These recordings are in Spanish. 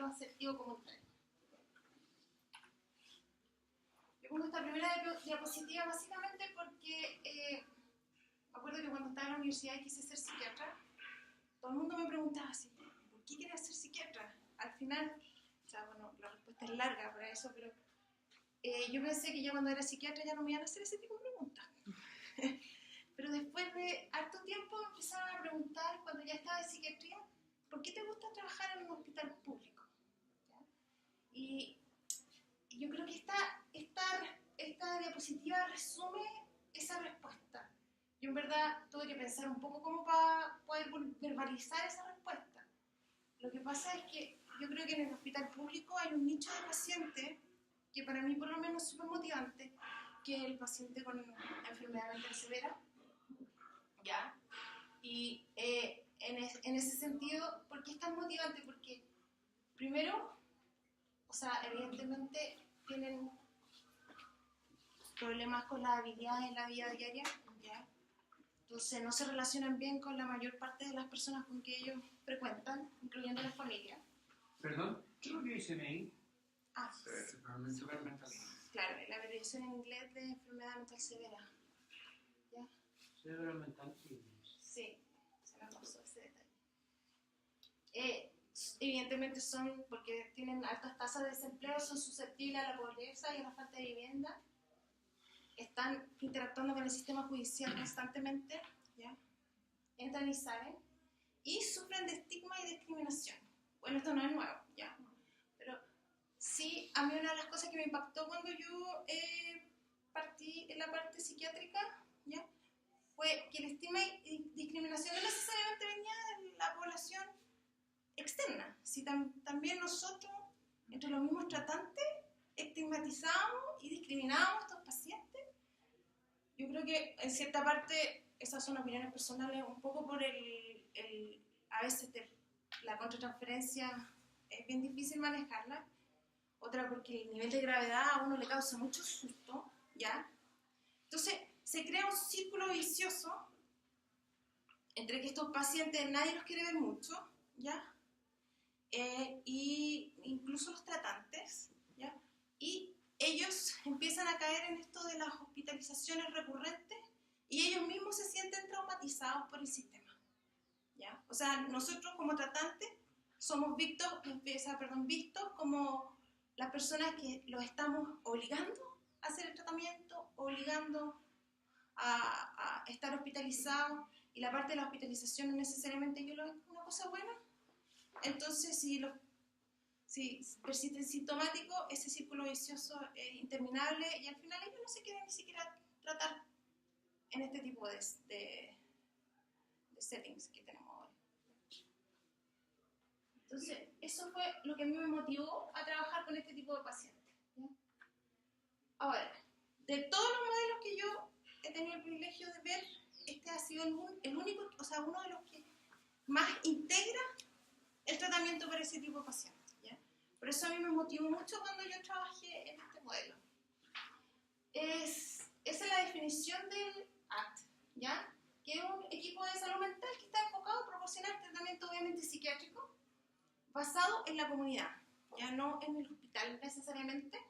centro asertivo comunitario. Yo pongo esta primera diapositiva básicamente porque me acuerdo que cuando estaba en la universidad y quise ser psiquiatra, todo el mundo me preguntaba así, ¿por qué querías ser psiquiatra? Al final, o sea, bueno, la respuesta es larga para eso, pero yo pensé que ya cuando era psiquiatra ya no me iban a hacer ese tipo de preguntas. Pero después de harto tiempo me empezaron a preguntar, cuando ya estaba en psiquiatría, ¿por qué te gusta trabajar en un hospital público? ¿Ya? Y yo creo que esta diapositiva resume esa respuesta. Yo en verdad tuve que pensar un poco cómo para poder verbalizar esa respuesta. Lo que pasa es que yo creo que en el hospital público hay un nicho de pacientes que para mí por lo menos es súper motivante, que es el paciente con enfermedad mental severa, ¿ya? Y en ese sentido, ¿por qué es tan motivante? Porque primero, o sea, evidentemente tienen problemas con las habilidades en la vida diaria, ¿ya? Entonces no se relacionan bien con la mayor parte de las personas con que ellos frecuentan, incluyendo la familia. Perdón, ¿qué es lo que dice ahí? Supermentalidad. Claro, la abreviación en inglés de enfermedad mental severa. ¿Ya? Severo mental. Sí, se me pasó ese detalle. Evidentemente son, porque tienen altas tasas de desempleo, son susceptibles a la pobreza y a la falta de vivienda. Están interactuando con el sistema judicial constantemente, ¿ya? Entran y salen, y sufren de estigma y discriminación. Bueno, esto no es nuevo, ¿ya? Pero sí, a mí una de las cosas que me impactó cuando yo partí en la parte psiquiátrica, ¿ya? Fue que el estigma y discriminación no necesariamente venía de la población externa. Si también nosotros, entre los mismos tratantes, estigmatizamos y discriminábamos a estos pacientes. Yo creo que en cierta parte esas son opiniones personales, un poco por a veces la contratransferencia es bien difícil manejarla, otra porque el nivel de gravedad a uno le causa mucho susto, ¿ya? Entonces se crea un círculo vicioso entre que estos pacientes nadie los quiere ver mucho, ¿ya? Y incluso los tratantes, ¿ya? Y ellos empiezan a caer en esto de las hospitalizaciones recurrentes y ellos mismos se sienten traumatizados por el sistema, ¿ya? O sea, nosotros como tratantes somos vistos como las personas que los estamos obligando a hacer el tratamiento, obligando a estar hospitalizados, y la parte de la hospitalización no necesariamente yo lo veo como una cosa buena. Entonces, si persisten sintomáticos, ese círculo vicioso es interminable y al final ellos no se quieren ni siquiera tratar en este tipo de settings que tenemos ahora. Entonces, eso fue lo que a mí me motivó a trabajar con este tipo de pacientes, ¿ya? Ahora, de todos los modelos que yo he tenido el privilegio de ver, este ha sido el único, o sea, uno de los que más integra el tratamiento para ese tipo de pacientes, ¿ya? Por eso a mí me motivó mucho cuando yo trabajé en este modelo. Esa es la definición del ACT, ¿ya? Que es un equipo de salud mental que está enfocado a proporcionar tratamiento obviamente psiquiátrico basado en la comunidad, ya no en el hospital necesariamente.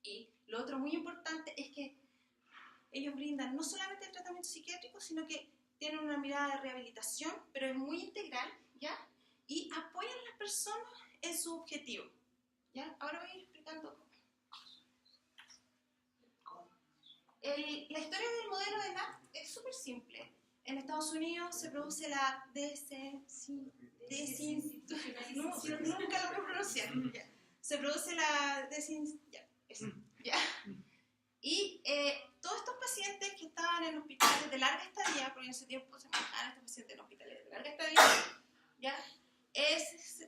Y lo otro muy importante es que ellos brindan no solamente el tratamiento psiquiátrico, sino que tienen una mirada de rehabilitación, pero es muy integral, ¿ya? Y apoyan a las personas en su objetivo, ¿ya? Ahora voy a ir explicando cómo. La historia del modelo de NACT es súper simple. En Estados Unidos se produce la nunca lo puedo pronunciar. Se produce la y todos estos pacientes que estaban en hospitales de larga estadía, porque en ese tiempo se manejaban estos pacientes en hospitales de larga estadía, ¿ya?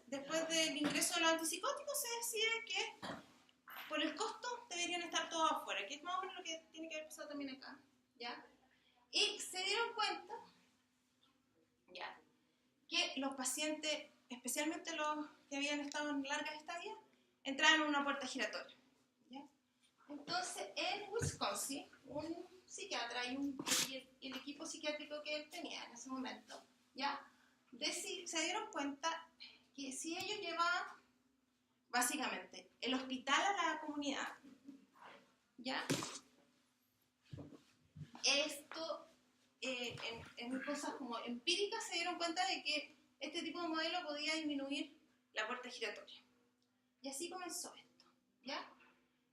Después del ingreso de los antipsicóticos se decide que por el costo deberían estar todos afuera, que es más o menos lo que tiene que haber pasado también acá, ¿ya? Y se dieron cuenta, ¿ya?, que los pacientes, especialmente los que habían estado en largas estadías, entraban en una puerta giratoria, ¿ya? Entonces, en Wisconsin, un psiquiatra y el equipo psiquiátrico que él tenía en ese momento, ¿ya?, se dieron cuenta que si ellos llevaban básicamente, el hospital a la comunidad, ¿ya? Esto, en cosas como empíricas, se dieron cuenta de que este tipo de modelo podía disminuir la puerta giratoria. Y así comenzó esto, ¿ya?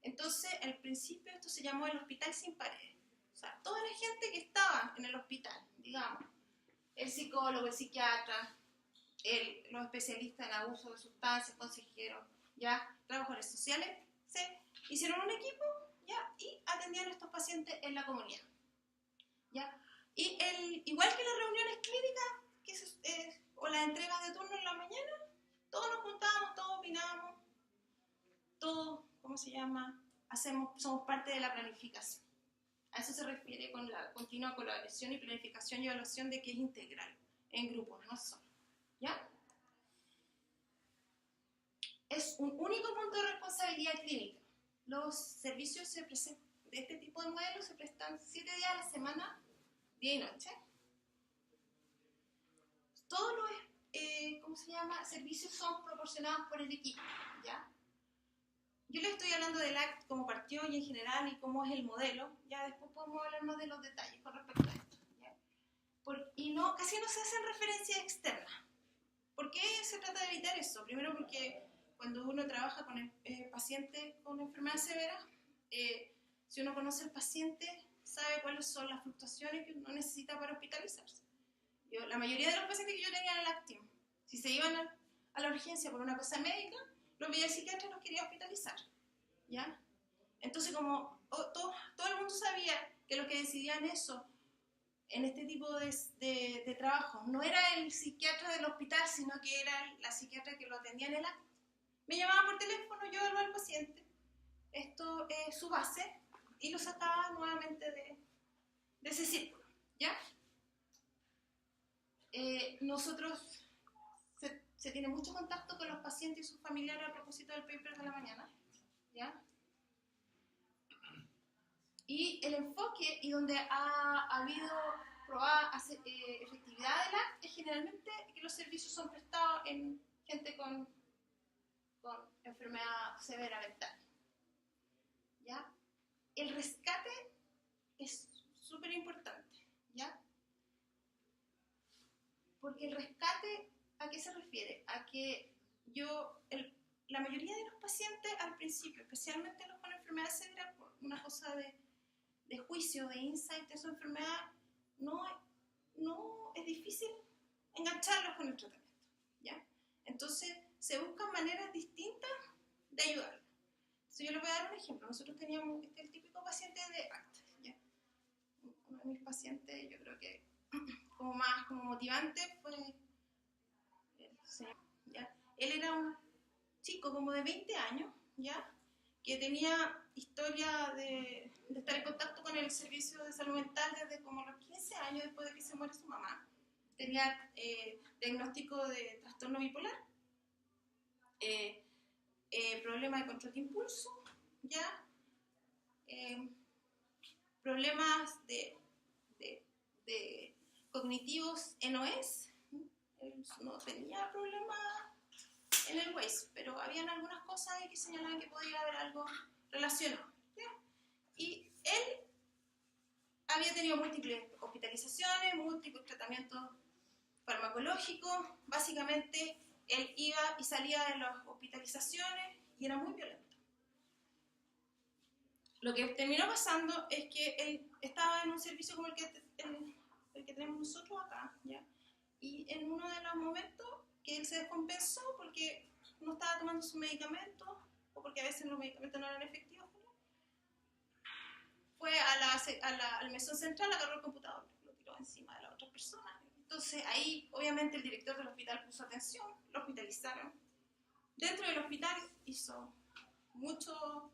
Entonces, al principio esto se llamó el hospital sin paredes. O sea, toda la gente que estaba en el hospital, digamos, el psicólogo, el psiquiatra, los especialistas en abuso de sustancias, consejeros, ¿ya? Trabajadores sociales, se hicieron un equipo, ¿ya? Y atendían a estos pacientes en la comunidad, ¿ya? Y igual que las reuniones clínicas o las entregas de turno en la mañana, todos nos juntábamos, todos opinábamos, todos, ¿cómo se llama? Somos parte de la planificación. A eso se refiere con la continua colaboración y planificación y evaluación de que es integral, en grupos, no solo, ¿ya? Es un único punto de responsabilidad clínica. Los servicios de este tipo de modelos se prestan 7 días a la semana, día y noche. Todos los servicios son proporcionados por el equipo, ¿ya? Yo les estoy hablando del ACT como partió y en general y cómo es el modelo. Ya después podemos hablar más de los detalles con respecto a esto, ¿ya? Casi no se hacen referencias externas. ¿Por qué se trata de evitar eso? Primero porque cuando uno trabaja con pacientes con enfermedad severa, si uno conoce al paciente, sabe cuáles son las fluctuaciones que uno necesita para hospitalizarse. La mayoría de los pacientes que yo tenía en el ACTIM, si se iban a la urgencia por una cosa médica, los veía el psiquiatra y los quería hospitalizar, ¿ya? Entonces, como todo el mundo sabía que los que decidían eso en este tipo de trabajo no era el psiquiatra del hospital, sino que era la psiquiatra que lo atendía en el acto, me llamaba por teléfono, yo evaluaba al paciente, esto es su base, y lo sacaba nuevamente de ese círculo, ¿ya? Nosotros se tiene mucho contacto con los pacientes y sus familiares a propósito del paper de la mañana, ¿ya? Y el enfoque y donde ha habido probada efectividad de la es generalmente que los servicios son prestados en gente con enfermedad severa mental, ¿ya? El rescate es súper importante, ¿ya? Porque el rescate, ¿a qué se refiere? A que la mayoría de los pacientes al principio, especialmente los con enfermedad severa, por una cosa de juicio, de insight de su enfermedad, no es difícil engancharlos con el tratamiento, ¿ya? Entonces se buscan maneras distintas de ayudarlos. Entonces yo les voy a dar un ejemplo. Nosotros teníamos el típico paciente de ACT, ¿ya? Uno de mis pacientes, yo creo que como motivante fue el señor, ¿ya? Él era un chico como de 20 años, ¿ya? Que tenía historia de estar en contacto con el servicio de salud mental desde como los 15 años después de que se muere su mamá. Tenía diagnóstico de trastorno bipolar, problema de control de impulso, ¿ya? Problemas de cognitivos en OES. Él no tenía problemas en el WAIS, pero habían algunas cosas ahí que señalaban que podía haber algo relacionado, ¿ya? Y él había tenido múltiples hospitalizaciones, múltiples tratamientos farmacológicos. Básicamente, él iba y salía de las hospitalizaciones y era muy violento. Lo que terminó pasando es que él estaba en un servicio como el que tenemos nosotros acá, ¿ya? Y en uno de los momentos que él se descompensó porque no estaba tomando sus medicamentos o porque a veces los medicamentos no eran efectivos, ¿no? Fue al mesón central, agarró el computador, lo tiró encima de la otra persona. Entonces ahí obviamente el director del hospital puso atención, lo hospitalizaron. Dentro del hospital hizo mucho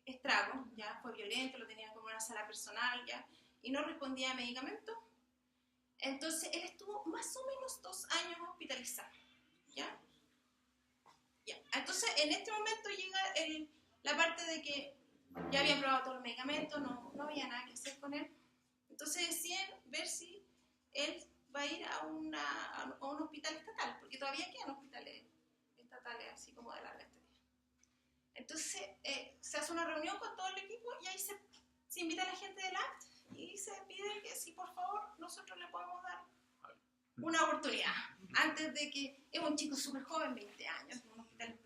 estrago, ya fue violento, lo tenían como una sala personal, ya, y no respondía a medicamentos. Entonces él estuvo más o menos 2 años hospitalizado, ¿ya? Entonces en este momento llega la parte de que ya habían probado todos los medicamentos, no había nada que hacer con él. Entonces deciden ver si él va a ir a un hospital estatal, porque todavía quedan hospitales estatales así como de larga estancia, Entonces se hace una reunión con todo el equipo y ahí se invita a la gente del ACT y se pide que si por favor nosotros le podemos dar una oportunidad antes de que... Es un chico súper joven, 20 años, en un hospital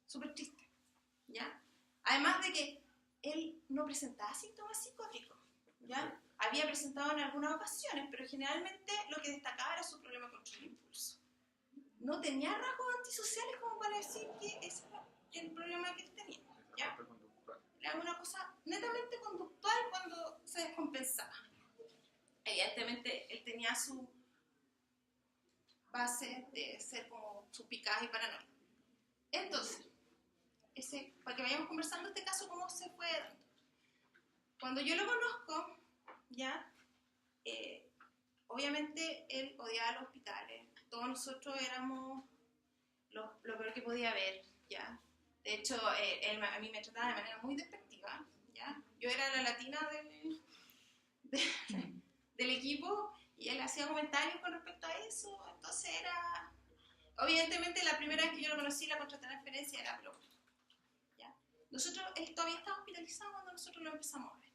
súper triste, ¿ya? Además de que él no presentaba síntomas psicóticos, ¿ya? Había presentado en algunas ocasiones, pero generalmente lo que destacaba era su problema con el impulso. No tenía rasgos antisociales como para decir que ese era el problema que él tenía, ¿ya? Era una cosa netamente conductual cuando se descompensaba. Evidentemente, él tenía su base de ser como supicaz y paranoico. Entonces, para que vayamos conversando este caso, cómo se fue dando. Cuando yo lo conozco, ya, obviamente él odiaba los hospitales. Todos nosotros éramos lo peor que podía haber, ya. De hecho, él a mí me trataba de manera muy despectiva, ya. Yo era la latina del equipo y él hacía comentarios con respecto a eso. Entonces era... Obviamente la primera vez que yo lo conocí, la contratransferencia era broma. Él todavía estaba hospitalizado cuando nosotros lo empezamos a ver.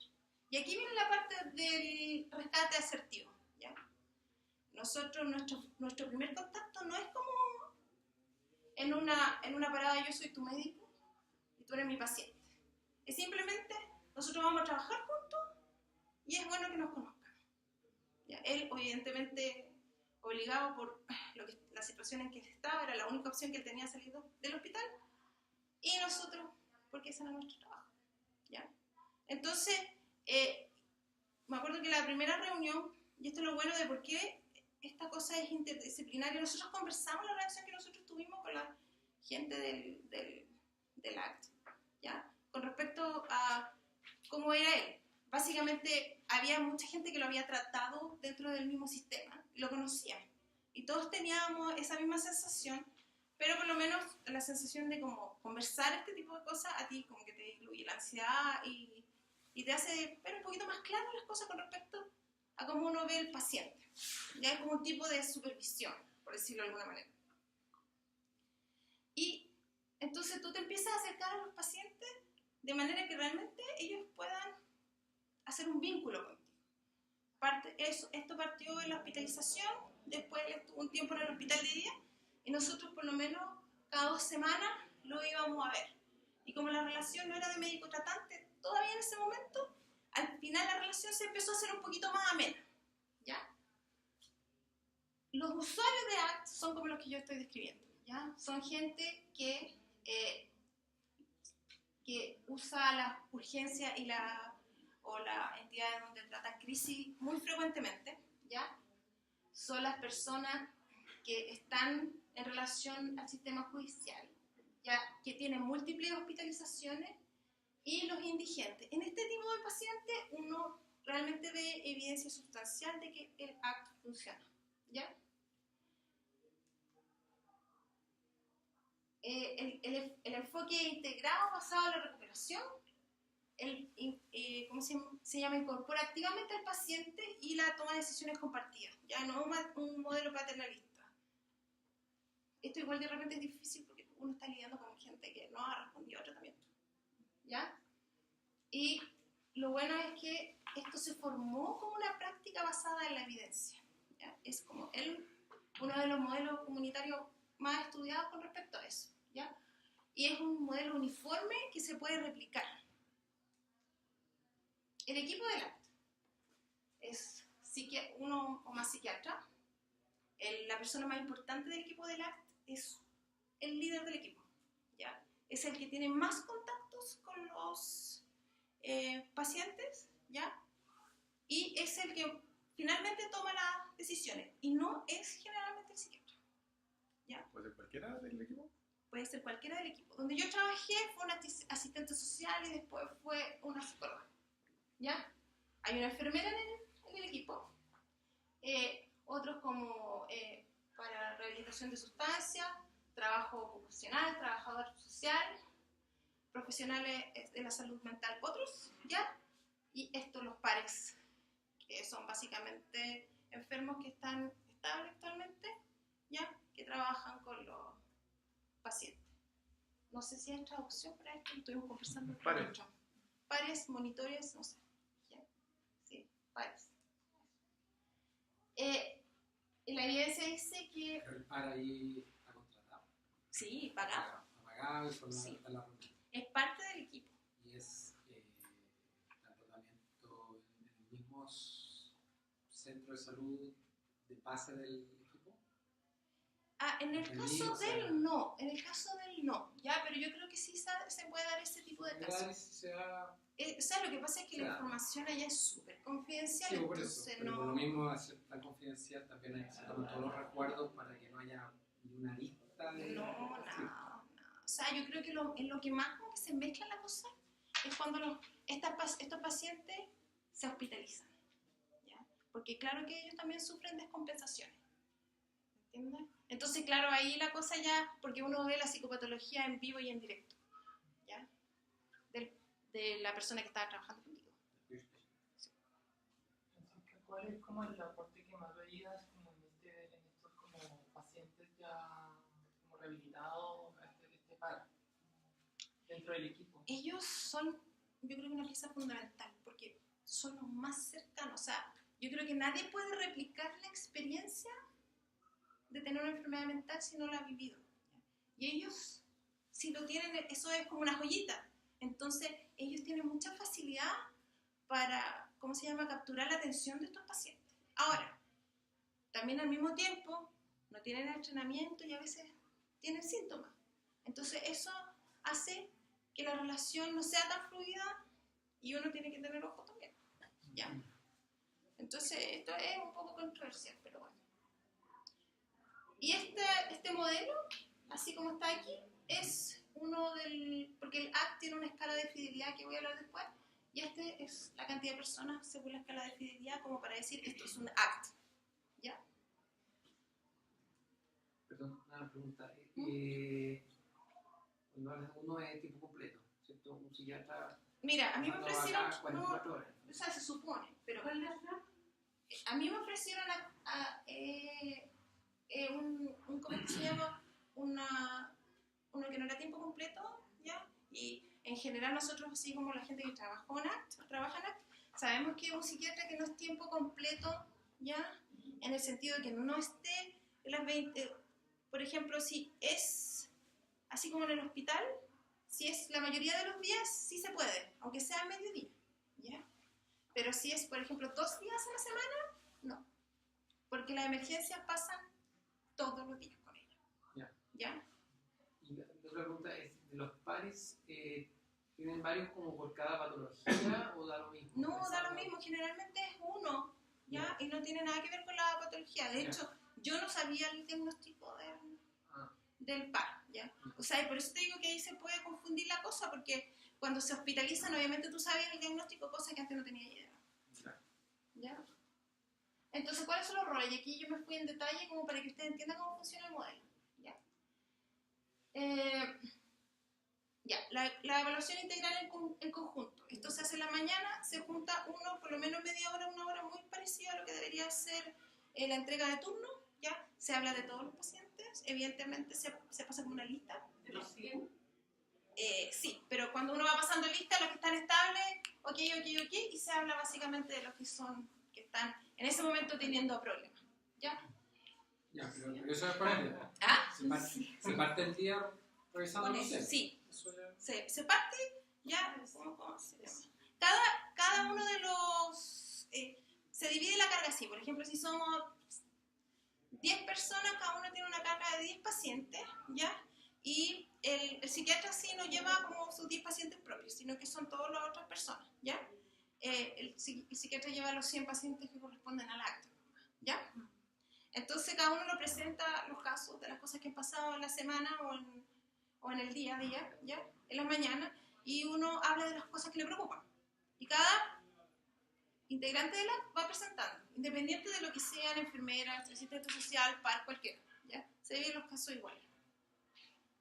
Y aquí viene la parte del rescate asertivo, ¿ya? Nosotros, nuestro primer contacto no es como en una parada yo soy tu médico y tú eres mi paciente. Es simplemente nosotros vamos a trabajar juntos y es bueno que nos conozcan. ¿Ya? Él, evidentemente, obligado por la situación en que estaba, era la única opción que él tenía salir del hospital, y nosotros, porque ese era nuestro trabajo, ¿ya? Entonces, me acuerdo que la primera reunión, y esto es lo bueno de por qué esta cosa es interdisciplinaria, nosotros conversamos la reacción que nosotros tuvimos con la gente del ACT, ¿ya? Con respecto a cómo era él. Básicamente, había mucha gente que lo había tratado dentro del mismo sistema, lo conocían, y todos teníamos esa misma sensación, pero por lo menos la sensación de como conversar este tipo de cosas a ti como que te diluye la ansiedad y te hace ver un poquito más claras las cosas con respecto a cómo uno ve el paciente. Ya es como un tipo de supervisión, por decirlo de alguna manera. Y entonces tú te empiezas a acercar a los pacientes de manera que realmente ellos puedan hacer un vínculo contigo. Esto partió en la hospitalización, después él estuvo un tiempo en el hospital de día, y nosotros por lo menos cada 2 semanas lo íbamos a ver. Y como la relación no era de médico-tratante todavía en ese momento, al final la relación se empezó a hacer un poquito más amena, ¿ya? Los usuarios de ACT son como los que yo estoy describiendo, ¿ya? Son gente que usa la urgencia o la entidad donde tratan crisis muy frecuentemente, ¿ya? Son las personas que están en relación al sistema judicial, ya que tienen múltiples hospitalizaciones, y los indigentes. En este tipo de pacientes uno realmente ve evidencia sustancial de que el ACT funciona, ¿ya? El enfoque integrado basado en la recuperación, ¿cómo se llama? Incorpora activamente al paciente y la toma de decisiones compartidas, ya no un modelo paternalista. Esto igual de repente es difícil porque uno está lidiando con gente que no ha respondido a tratamiento, ¿ya? Y lo bueno es que esto se formó como una práctica basada en la evidencia, ¿ya? Es como uno de los modelos comunitarios más estudiados con respecto a eso, ¿ya? Y es un modelo uniforme que se puede replicar. El equipo del ACT es uno o más psiquiatra. La persona más importante del equipo del ACT es el líder del equipo, ¿ya? Es el que tiene más contactos con los pacientes, ¿ya? Y es el que finalmente toma las decisiones, y no es generalmente el psiquiatra, ¿ya? ¿Puede ser cualquiera del equipo? Puede ser cualquiera del equipo. Donde yo trabajé fue una asistente social y después fue una psicóloga, ¿ya? Hay una enfermera en el equipo, otros como para rehabilitación de sustancias, trabajo ocupacional, trabajador social, profesionales de la salud mental, otros, ¿ya? Y los pares, que son básicamente enfermos que están estables actualmente, ¿ya? Que trabajan con los pacientes. no sé si hay traducción para esto, estuvimos conversando. Pares. Pares, monitores, no sé. ¿Ya? Sí, pares. Y la evidencia dice que... Pero el par ahí está contratado. Sí, pagado. Apagado y con Sí. la reunión. Es parte del equipo. Y es tratamiento en el mismo centro de salud de base del equipo. En el Entendí, caso o sea, de él no, ya, pero yo creo que sí se puede dar ese tipo de casos. O sea, lo que pasa es que la información allá es súper confidencial, Sí, por eso, entonces pero no... por lo mismo, al ser tan confidencial, también hay que sacar todos los recuerdos para que no haya una lista de... No. O sea, yo creo que en lo que más como que se mezcla la cosa es cuando estos pacientes se hospitalizan, ¿ya? Porque claro que ellos también sufren descompensaciones, ¿entiendes? Entonces, claro, ahí la cosa ya, porque uno ve la psicopatología en vivo y en directo, ¿ya? De la persona que estaba trabajando contigo. Francisca, ¿cuál es como el aporte que más veías como en estos como pacientes ya como rehabilitados este par dentro del equipo? Ellos son, yo creo que una pieza fundamental, porque son los más cercanos. O sea, yo creo que nadie puede replicar la experiencia de tener una enfermedad mental si no la ha vivido, ¿ya? Y ellos, si lo tienen, eso es como una joyita. Entonces, ellos tienen mucha facilidad para, ¿cómo se llama?, capturar la atención de estos pacientes. Ahora, también al mismo tiempo, no tienen entrenamiento y a veces tienen síntomas. Entonces, eso hace que la relación no sea tan fluida y uno tiene que tener ojo también, ¿ya? Entonces, esto es un poco controversial, pero bueno. Y este modelo, así como está aquí, es uno porque el ACT tiene una escala de fidelidad que voy a hablar después, y este es la cantidad de personas según la escala de fidelidad, como para decir, esto es un ACT, ¿ya? Perdón, una pregunta. Cuando hablas de uno es tiempo completo, ¿cierto? Un psiquiatra... Mira, a mí me ofrecieron... 44 horas. O sea, se supone, pero... A mí me ofrecieron ¿cómo se llama? Uno que no era tiempo completo, ¿ya? Y en general nosotros, así como la gente que trabaja en ACT, sabemos que un psiquiatra que no es tiempo completo, ¿ya? En el sentido de que no esté en las 20... por ejemplo, si es así como en el hospital, si es la mayoría de los días, sí se puede, aunque sea a mediodía, ¿ya? Pero si es, por ejemplo, 2 días a la semana, no. Porque las emergencias pasan todos los días con ella. ¿Ya? Y la otra pregunta es, ¿de los pares tienen varios como por cada patología o da lo mismo? No, da lo mismo. Generalmente es uno, ¿ya? Y no tiene nada que ver con la patología. De hecho, yo no sabía el diagnóstico del par, ¿ya? O sea, y por eso te digo que ahí se puede confundir la cosa, porque cuando se hospitalizan, obviamente tú sabes el diagnóstico, cosa que antes no tenía idea. ¿Ya? Entonces, ¿cuáles son los roles? Y aquí yo me fui en detalle como para que ustedes entiendan cómo funciona el modelo. ¿Ya? La evaluación integral en conjunto. Esto se hace en la mañana, se junta uno, por lo menos media hora, una hora, muy parecida a lo que debería ser la entrega de turno, ¿ya? Se habla de todos los pacientes, evidentemente se pasa como una lista. ¿De los 100? Sí, pero cuando uno va pasando lista, los que están estables, ok, y se habla básicamente de los que están en ese momento teniendo problemas, ¿ya? Ya, pero eso es para el día. ¿Ah? Se parte el día revisando Con los eso, sets. sí. Eso ya... Se parte, ya, ¿cómo se llama? Cada uno de los... se divide la carga así, por ejemplo, si somos 10 personas, cada uno tiene una carga de 10 pacientes, ¿ya? Y el psiquiatra sí no lleva como sus 10 pacientes propios, sino que son todas las otras personas, ¿ya? El psiquiatra lleva los 100 pacientes que corresponden al acto, ¿ya? Entonces cada uno lo presenta los casos de las cosas que han pasado en la semana o en el día a día, ¿ya? En la mañana, y uno habla de las cosas que le preocupan. Y cada integrante de la va presentando, independiente de lo que sean enfermeras, asistente social, par, cualquiera, ¿ya? Se viven los casos iguales.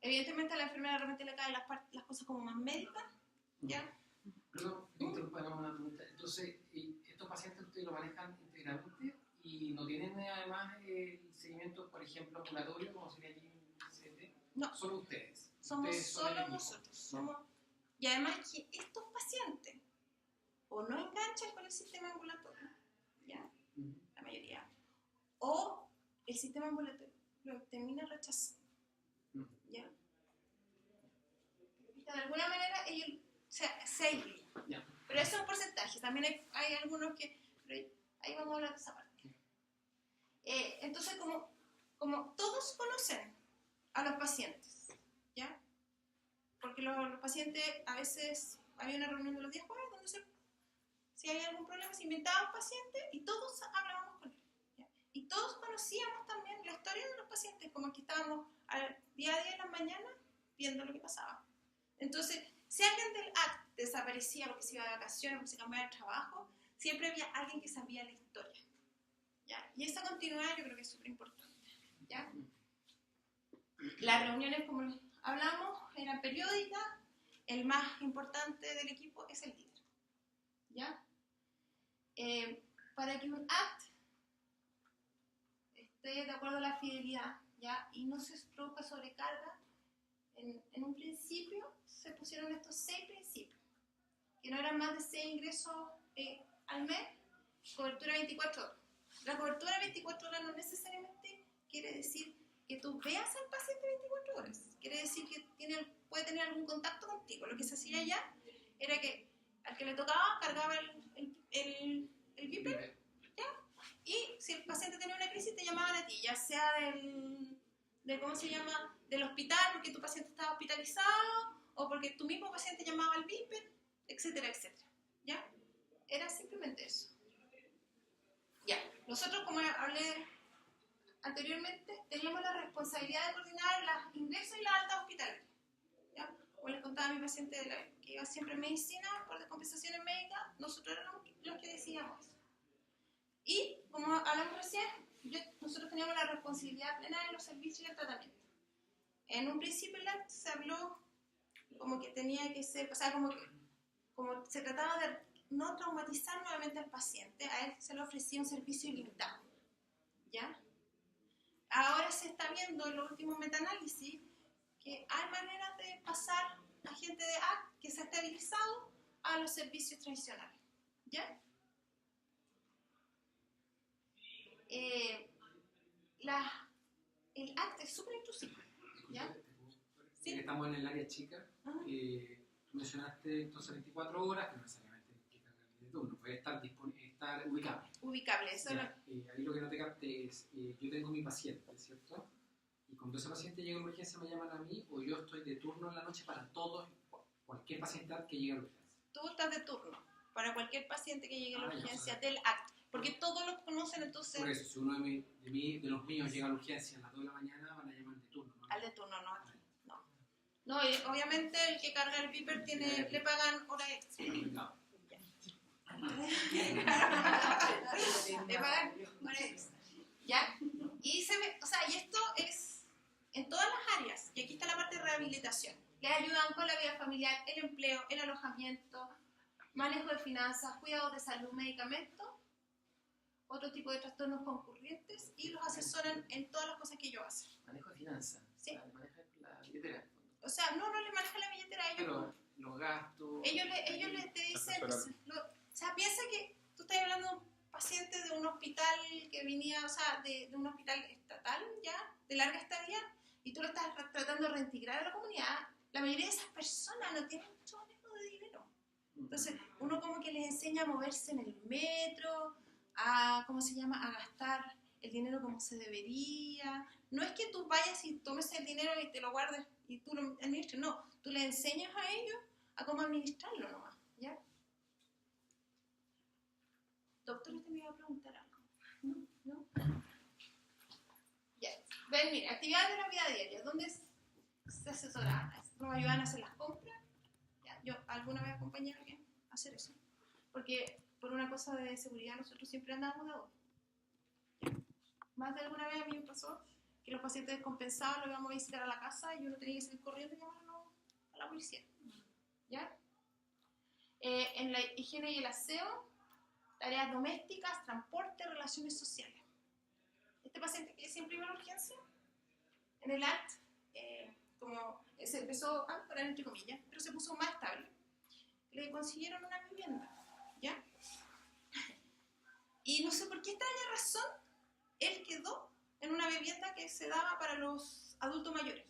Evidentemente a la enfermera de repente le caen las cosas como más médicas, ¿ya? Perdón, interrumpamos una pregunta. Entonces, ¿estos pacientes ustedes lo manejan integralmente y no tienen además el seguimiento, por ejemplo, ambulatorio, como sería allí en CT? No. Solo ustedes. Somos Ustedes son el solo equipo. nosotros. Y además que estos pacientes o no enganchan con el sistema ambulatorio, ¿ya? La mayoría, o el sistema ambulatorio lo termina rechazando, ¿ya? De alguna manera ellos se aíslan. Ya. Pero eso es un porcentaje. También hay algunos que... Pero ahí vamos a hablar de esa parte. Entonces, como todos conocen a los pacientes, ¿ya? Porque los pacientes, a veces había una reunión de los 10 jueves donde si hay algún problema se inventaba un paciente y todos hablábamos con él, ¿ya? Y todos conocíamos también la historia de los pacientes, como que estábamos al día a día en las mañanas viendo lo que pasaba. Entonces, si alguien del ACT desaparecía porque se iba de vacaciones, porque se cambiaba de trabajo, siempre había alguien que sabía la historia, ¿ya? Y esa continuidad yo creo que es súper importante, ¿ya? Las reuniones, como hablamos, eran periódicas. El más importante del equipo es el líder, ¿ya? Para que un ACT esté de acuerdo a la fidelidad, ¿ya? Y no se produzca sobrecarga, en un principio se pusieron estos 6 principios, que no eran más de 6 ingresos al mes, cobertura 24 horas. La cobertura 24 horas no necesariamente quiere decir que tú veas al paciente 24 horas, quiere decir que puede tener algún contacto contigo. Lo que se hacía allá era que al que le tocaba cargaba el beeper, ¿ya? Y si el paciente tenía una crisis te llamaban a ti, ya sea ¿cómo se llama? Del hospital, porque tu paciente estaba hospitalizado, o porque tu mismo paciente llamaba al beeper, etcétera, etcétera, ¿ya? Era simplemente eso. Ya, nosotros, como hablé anteriormente, teníamos la responsabilidad de coordinar los ingresos y las altas hospitalarias, ¿ya? Como les contaba a mi paciente que iba siempre en medicina por descompensaciones médicas, nosotros éramos los que decíamos eso. Y, como hablamos recién, nosotros teníamos la responsabilidad plena de los servicios y el tratamiento. En un principio se habló como que tenía que ser, o sea, como se trataba de no traumatizar nuevamente al paciente, a él se le ofrecía un servicio ilimitado, ¿ya? Ahora se está viendo en los últimos metaanálisis que hay maneras de pasar a gente de ACT que se ha estabilizado a los servicios tradicionales, ¿ya? El ACT es súper intrusivo, ¿ya? Sí. Estamos en el área chica. Tú mencionaste entonces 24 horas, que no necesariamente hay que cargar de turno, puede estar ubicable. Ubicable, eso ya, ahí lo que no te capté es, yo tengo mi paciente, ¿cierto? Y cuando ese paciente llega a la urgencia me llaman a mí, o yo estoy de turno en la noche para todos, cualquier paciente que llegue a la urgencia. Tú estás de turno para cualquier paciente que llegue a la urgencia del ACT, porque todos lo conocen, entonces... Por eso, si uno de los míos llega a la urgencia a las 2 de la mañana, van a llamar de turno, ¿no? Al de turno, no aquí. No, y obviamente el que carga el beeper le pagan hora extra. No. Le pagan hora extra. ¿Ya? Y y esto es en todas las áreas. Y aquí está la parte de rehabilitación. Les ayudan con la vida familiar, el empleo, el alojamiento, manejo de finanzas, cuidados de salud, medicamentos, otro tipo de trastornos concurrentes, y los asesoran en todas las cosas que ellos hacen. Manejo de finanzas. Sí. Manejo la billetera. O sea, no les manejan la billetera a ellos. Pero los gastos... Ellos te dicen... O sea, piensa que tú estás hablando de un paciente de un hospital que venía, o sea, de un hospital estatal, ya, de larga estadía, y tú lo estás tratando de reintegrar a la comunidad. La mayoría de esas personas no tienen mucho manejo de dinero. Entonces, uno como que les enseña a moverse en el metro, a gastar el dinero como se debería. No es que tú vayas y tomes el dinero y te lo guardes y tú lo administres, no. Tú le enseñas a ellos a cómo administrarlo nomás, ¿ya? Doctor, usted me iba a preguntar algo. ¿No? Ya. Ven, mira, actividades de la vida diaria. ¿Dónde se asesoraban? ¿Nos ayudan a hacer las compras? Ya. Yo alguna vez acompañé a alguien a hacer eso. Porque por una cosa de seguridad nosotros siempre andábamos de dos. Más de alguna vez a mí me pasó que los pacientes descompensados los íbamos a visitar a la casa y uno tenía que salir corriendo y llamarlo a la policía. ¿Ya? En la higiene y el aseo, tareas domésticas, transporte, relaciones sociales. Este paciente que siempre iba a la urgencia, en el ACT, como se empezó a mejorar, entre comillas, pero se puso más estable. Le consiguieron una vivienda, ¿ya? Y no sé por qué extraña razón, él quedó en una vivienda que se daba para los adultos mayores.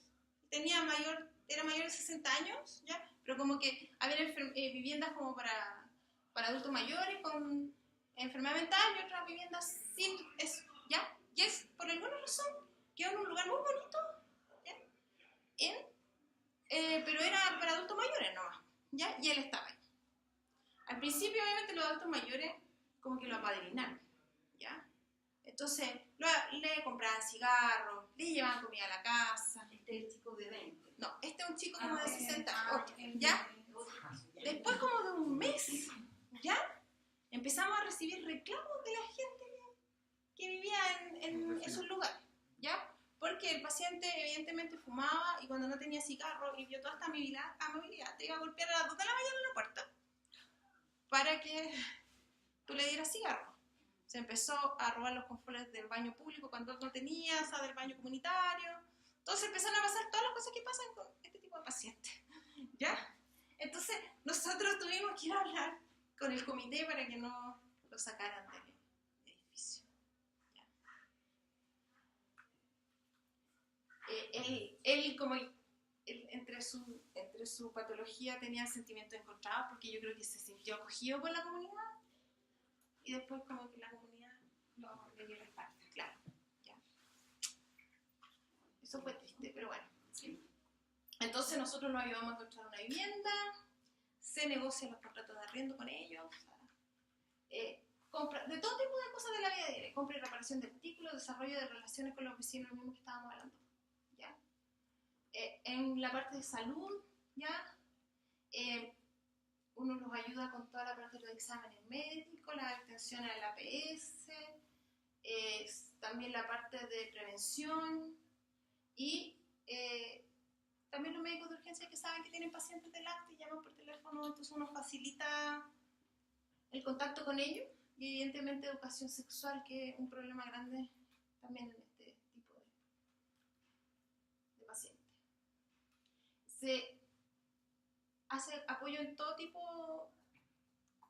Era mayor de 60 años, ¿ya? Pero como que había viviendas como para adultos mayores con enfermedad mental y otras viviendas sin eso, ¿ya? Y es, por alguna razón, quedó en un lugar muy bonito, ¿ya? Pero era para adultos mayores nomás, ¿ya? Y él estaba ahí. Al principio, obviamente, los adultos mayores como que lo apadrinaron, ¿ya? Entonces, le compraban cigarros, le llevaban comida a la casa. Este es el chico de 20. No, este es un chico como de 68, ¿ya? Después como de un mes, ¿ya? Empezamos a recibir reclamos de la gente que vivía en esos lugares, ¿ya? Porque el paciente evidentemente fumaba y cuando no tenía cigarro y vio toda esta amabilidad, te iba a golpear a las 2 de la mañana en la puerta para que tú le dieras cigarro. Se empezó a robar los controles del baño público cuando no tenía, o sea, del baño comunitario. Entonces empezaron a pasar todas las cosas que pasan con este tipo de pacientes, ¿ya? Entonces nosotros tuvimos que ir a hablar con el comité para que no lo sacaran del edificio. ¿Ya? Entre su patología tenía sentimientos encontrados porque yo creo que se sintió acogido por la comunidad y después como que la comunidad le dio la espalda, claro. ¿Ya? Eso fue triste, pero bueno. ¿Sí? Entonces nosotros nos ayudamos a encontrar una vivienda, se negocian los contratos de arriendo con ellos, compra de todo tipo de cosas de la vida diaria, compra y reparación de artículos, desarrollo de relaciones con los vecinos, lo mismo que estábamos hablando, ¿ya? En la parte de salud, ¿ya? Uno los ayuda con toda la parte de los exámenes médicos, la atención al APS, también la parte de prevención y también los médicos de urgencia que saben que tienen pacientes de lácteo y llaman por teléfono, entonces uno facilita el contacto con ellos y evidentemente educación sexual, que es un problema grande también en este tipo de pacientes. Se hace apoyo en todo tipo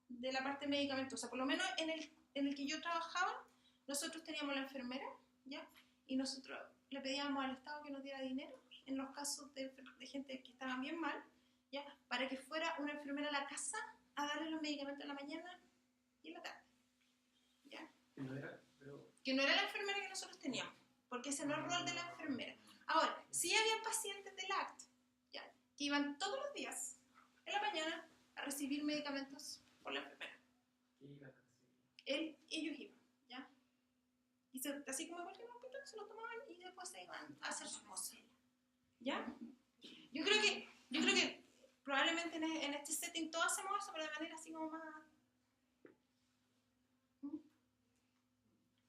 de la parte medicamentosa, por lo menos en el que yo trabajaba, nosotros teníamos la enfermera, ¿ya? Y nosotros le pedíamos al Estado que nos diera dinero en los casos de gente que estaba bien mal, ¿ya? Para que fuera una enfermera a la casa a darle los medicamentos en la mañana y en la tarde, ¿ya? Que no era la enfermera que nosotros teníamos, porque ese no es el rol de la enfermera. Ahora, sí había pacientes de lácteo, ¿ya? Que iban todos los días en la mañana a recibir medicamentos por la enfermera. Ellos iban, ¿ya? Y así como en cualquier hospital se lo tomaban y después se iban a hacer sus cosas, ¿ya? Yo creo que probablemente en este setting todos hacemos eso, pero de manera así como más...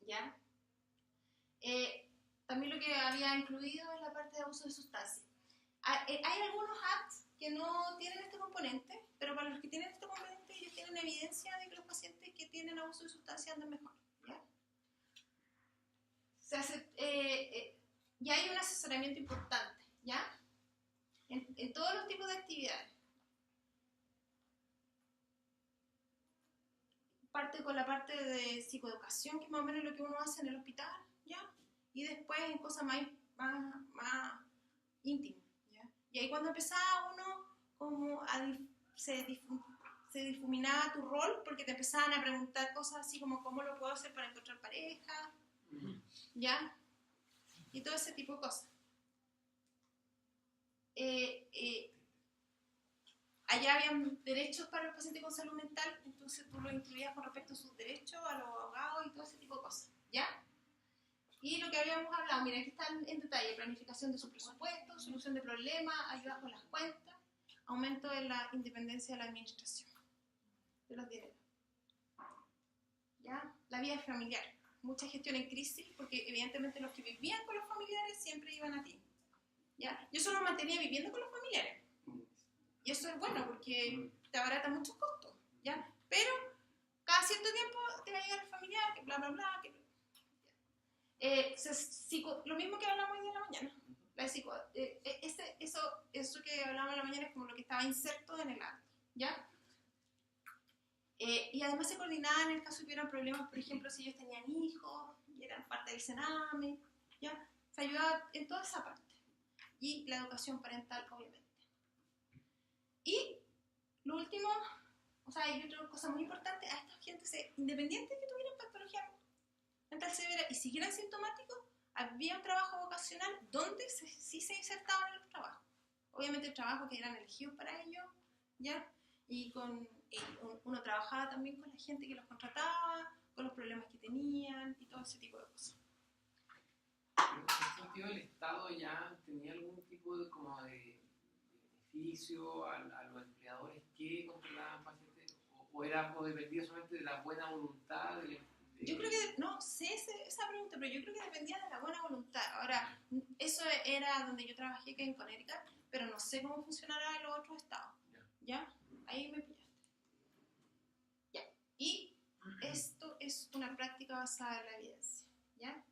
¿Ya? También lo que había incluido es la parte de abuso de sustancias. Hay algunos acts que no tienen este componente, pero para los que tienen este componente ellos tienen evidencia de que los pacientes que tienen abuso de sustancias andan mejor, ¿ya? Y hay un asesoramiento importante, ¿ya? En todos los tipos de actividades. Parte con la parte de psicoeducación, que es más o menos lo que uno hace en el hospital, ¿ya? Y después en cosas más íntimas, ¿ya? Y ahí cuando empezaba uno como se difuminaba tu rol, porque te empezaban a preguntar cosas así como ¿cómo lo puedo hacer para encontrar pareja? ¿Ya? Y todo ese tipo de cosas. Allá habían derechos para los pacientes con salud mental, entonces tú lo incluías con respecto a sus derechos, a los abogados y todo ese tipo de cosas, ¿ya? Y lo que habíamos hablado, mira, aquí está en detalle: planificación de su presupuesto, solución de problemas, ayuda con las cuentas, aumento de la independencia de la administración de los dineros, ¿ya? La vida familiar, mucha gestión en crisis, porque evidentemente los que vivían con los familiares siempre iban a ti, ¿ya? Yo solo me mantenía viviendo con los familiares. Y eso es bueno porque te abarata muchos costos, ¿ya? Pero cada cierto tiempo te va a llegar el familiar, que bla, bla, bla, que... lo mismo que hablamos hoy en la mañana. Eso es eso que hablábamos en la mañana es como lo que estaba inserto en el arte, ¿ya? Y además se coordinaba en el caso que hubieran problemas, por ejemplo, si ellos tenían hijos y eran parte del Sename, ¿ya? Se ayudaba en toda esa parte. Y la educación parental, obviamente. Y lo último, o sea, hay otra cosa muy importante, a esta gente, independiente de que tuvieran patología mental severa y siguieran sintomáticos, había un trabajo vocacional donde sí se insertaban en los trabajos. Obviamente el trabajo que eran elegidos para ellos, ¿ya? Y uno trabajaba también con la gente que los contrataba, con los problemas que tenían y todo ese tipo de cosas. Pero en ese sentido, ¿el Estado ya tenía algún tipo de, como de beneficio a los empleadores que contrataban pacientes? ¿O dependía solamente de la buena voluntad Yo creo que, no sé esa pregunta, pero yo creo que dependía de la buena voluntad. Ahora, eso era donde yo trabajé, que en Connecticut, pero no sé cómo funcionará en los otros estados. ¿Ya? Ahí me pillaste. Ya. Y esto es una práctica basada en la evidencia. ¿Ya?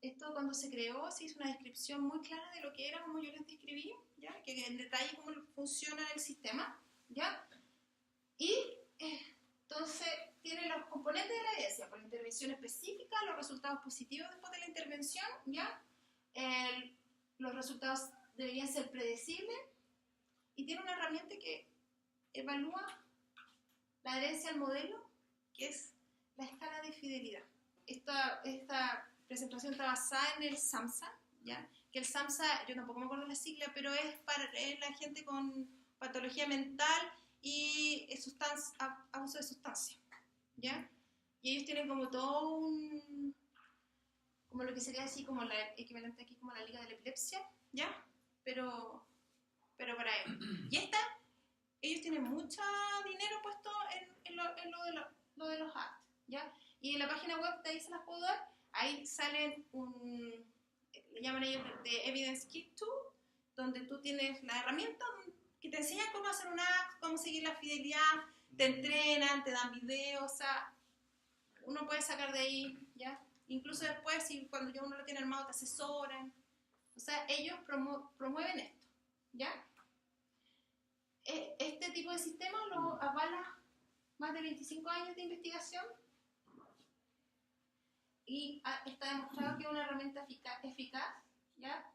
Esto cuando se creó se hizo una descripción muy clara de lo que era, como yo les describí, ¿ya? Que en detalle cómo funciona el sistema. ¿Ya? Y entonces tiene los componentes de la evidencia, por la intervención específica, los resultados positivos después de la intervención, ¿ya? Los resultados deberían ser predecibles y tiene una herramienta que evalúa la adherencia al modelo, que es la escala de fidelidad. Esta presentación está basada en el SAMHSA, ¿ya? Que el SAMHSA, yo tampoco me acuerdo la sigla, pero es para la gente con patología mental y abuso de sustancia, ¿ya? Y ellos tienen como todo como lo que sería así como la equivalente aquí como la Liga de la Epilepsia, ¿ya? Pero para ellos. Y ellos tienen mucho dinero puesto en lo de los ads, ¿ya? Y en la página web, de ahí se las puedo dar, ahí salen le llaman ellos de Evidence Kit 2, donde tú tienes la herramienta que te enseñan cómo hacer un app, cómo seguir la fidelidad, te entrenan, te dan videos, o sea, uno puede sacar de ahí, ¿ya? Incluso después, cuando ya uno lo tiene armado, te asesoran. O sea, ellos promueven esto, ¿ya? Este tipo de sistema lo avala más de 25 años de investigación y está demostrado que es una herramienta eficaz, ¿ya?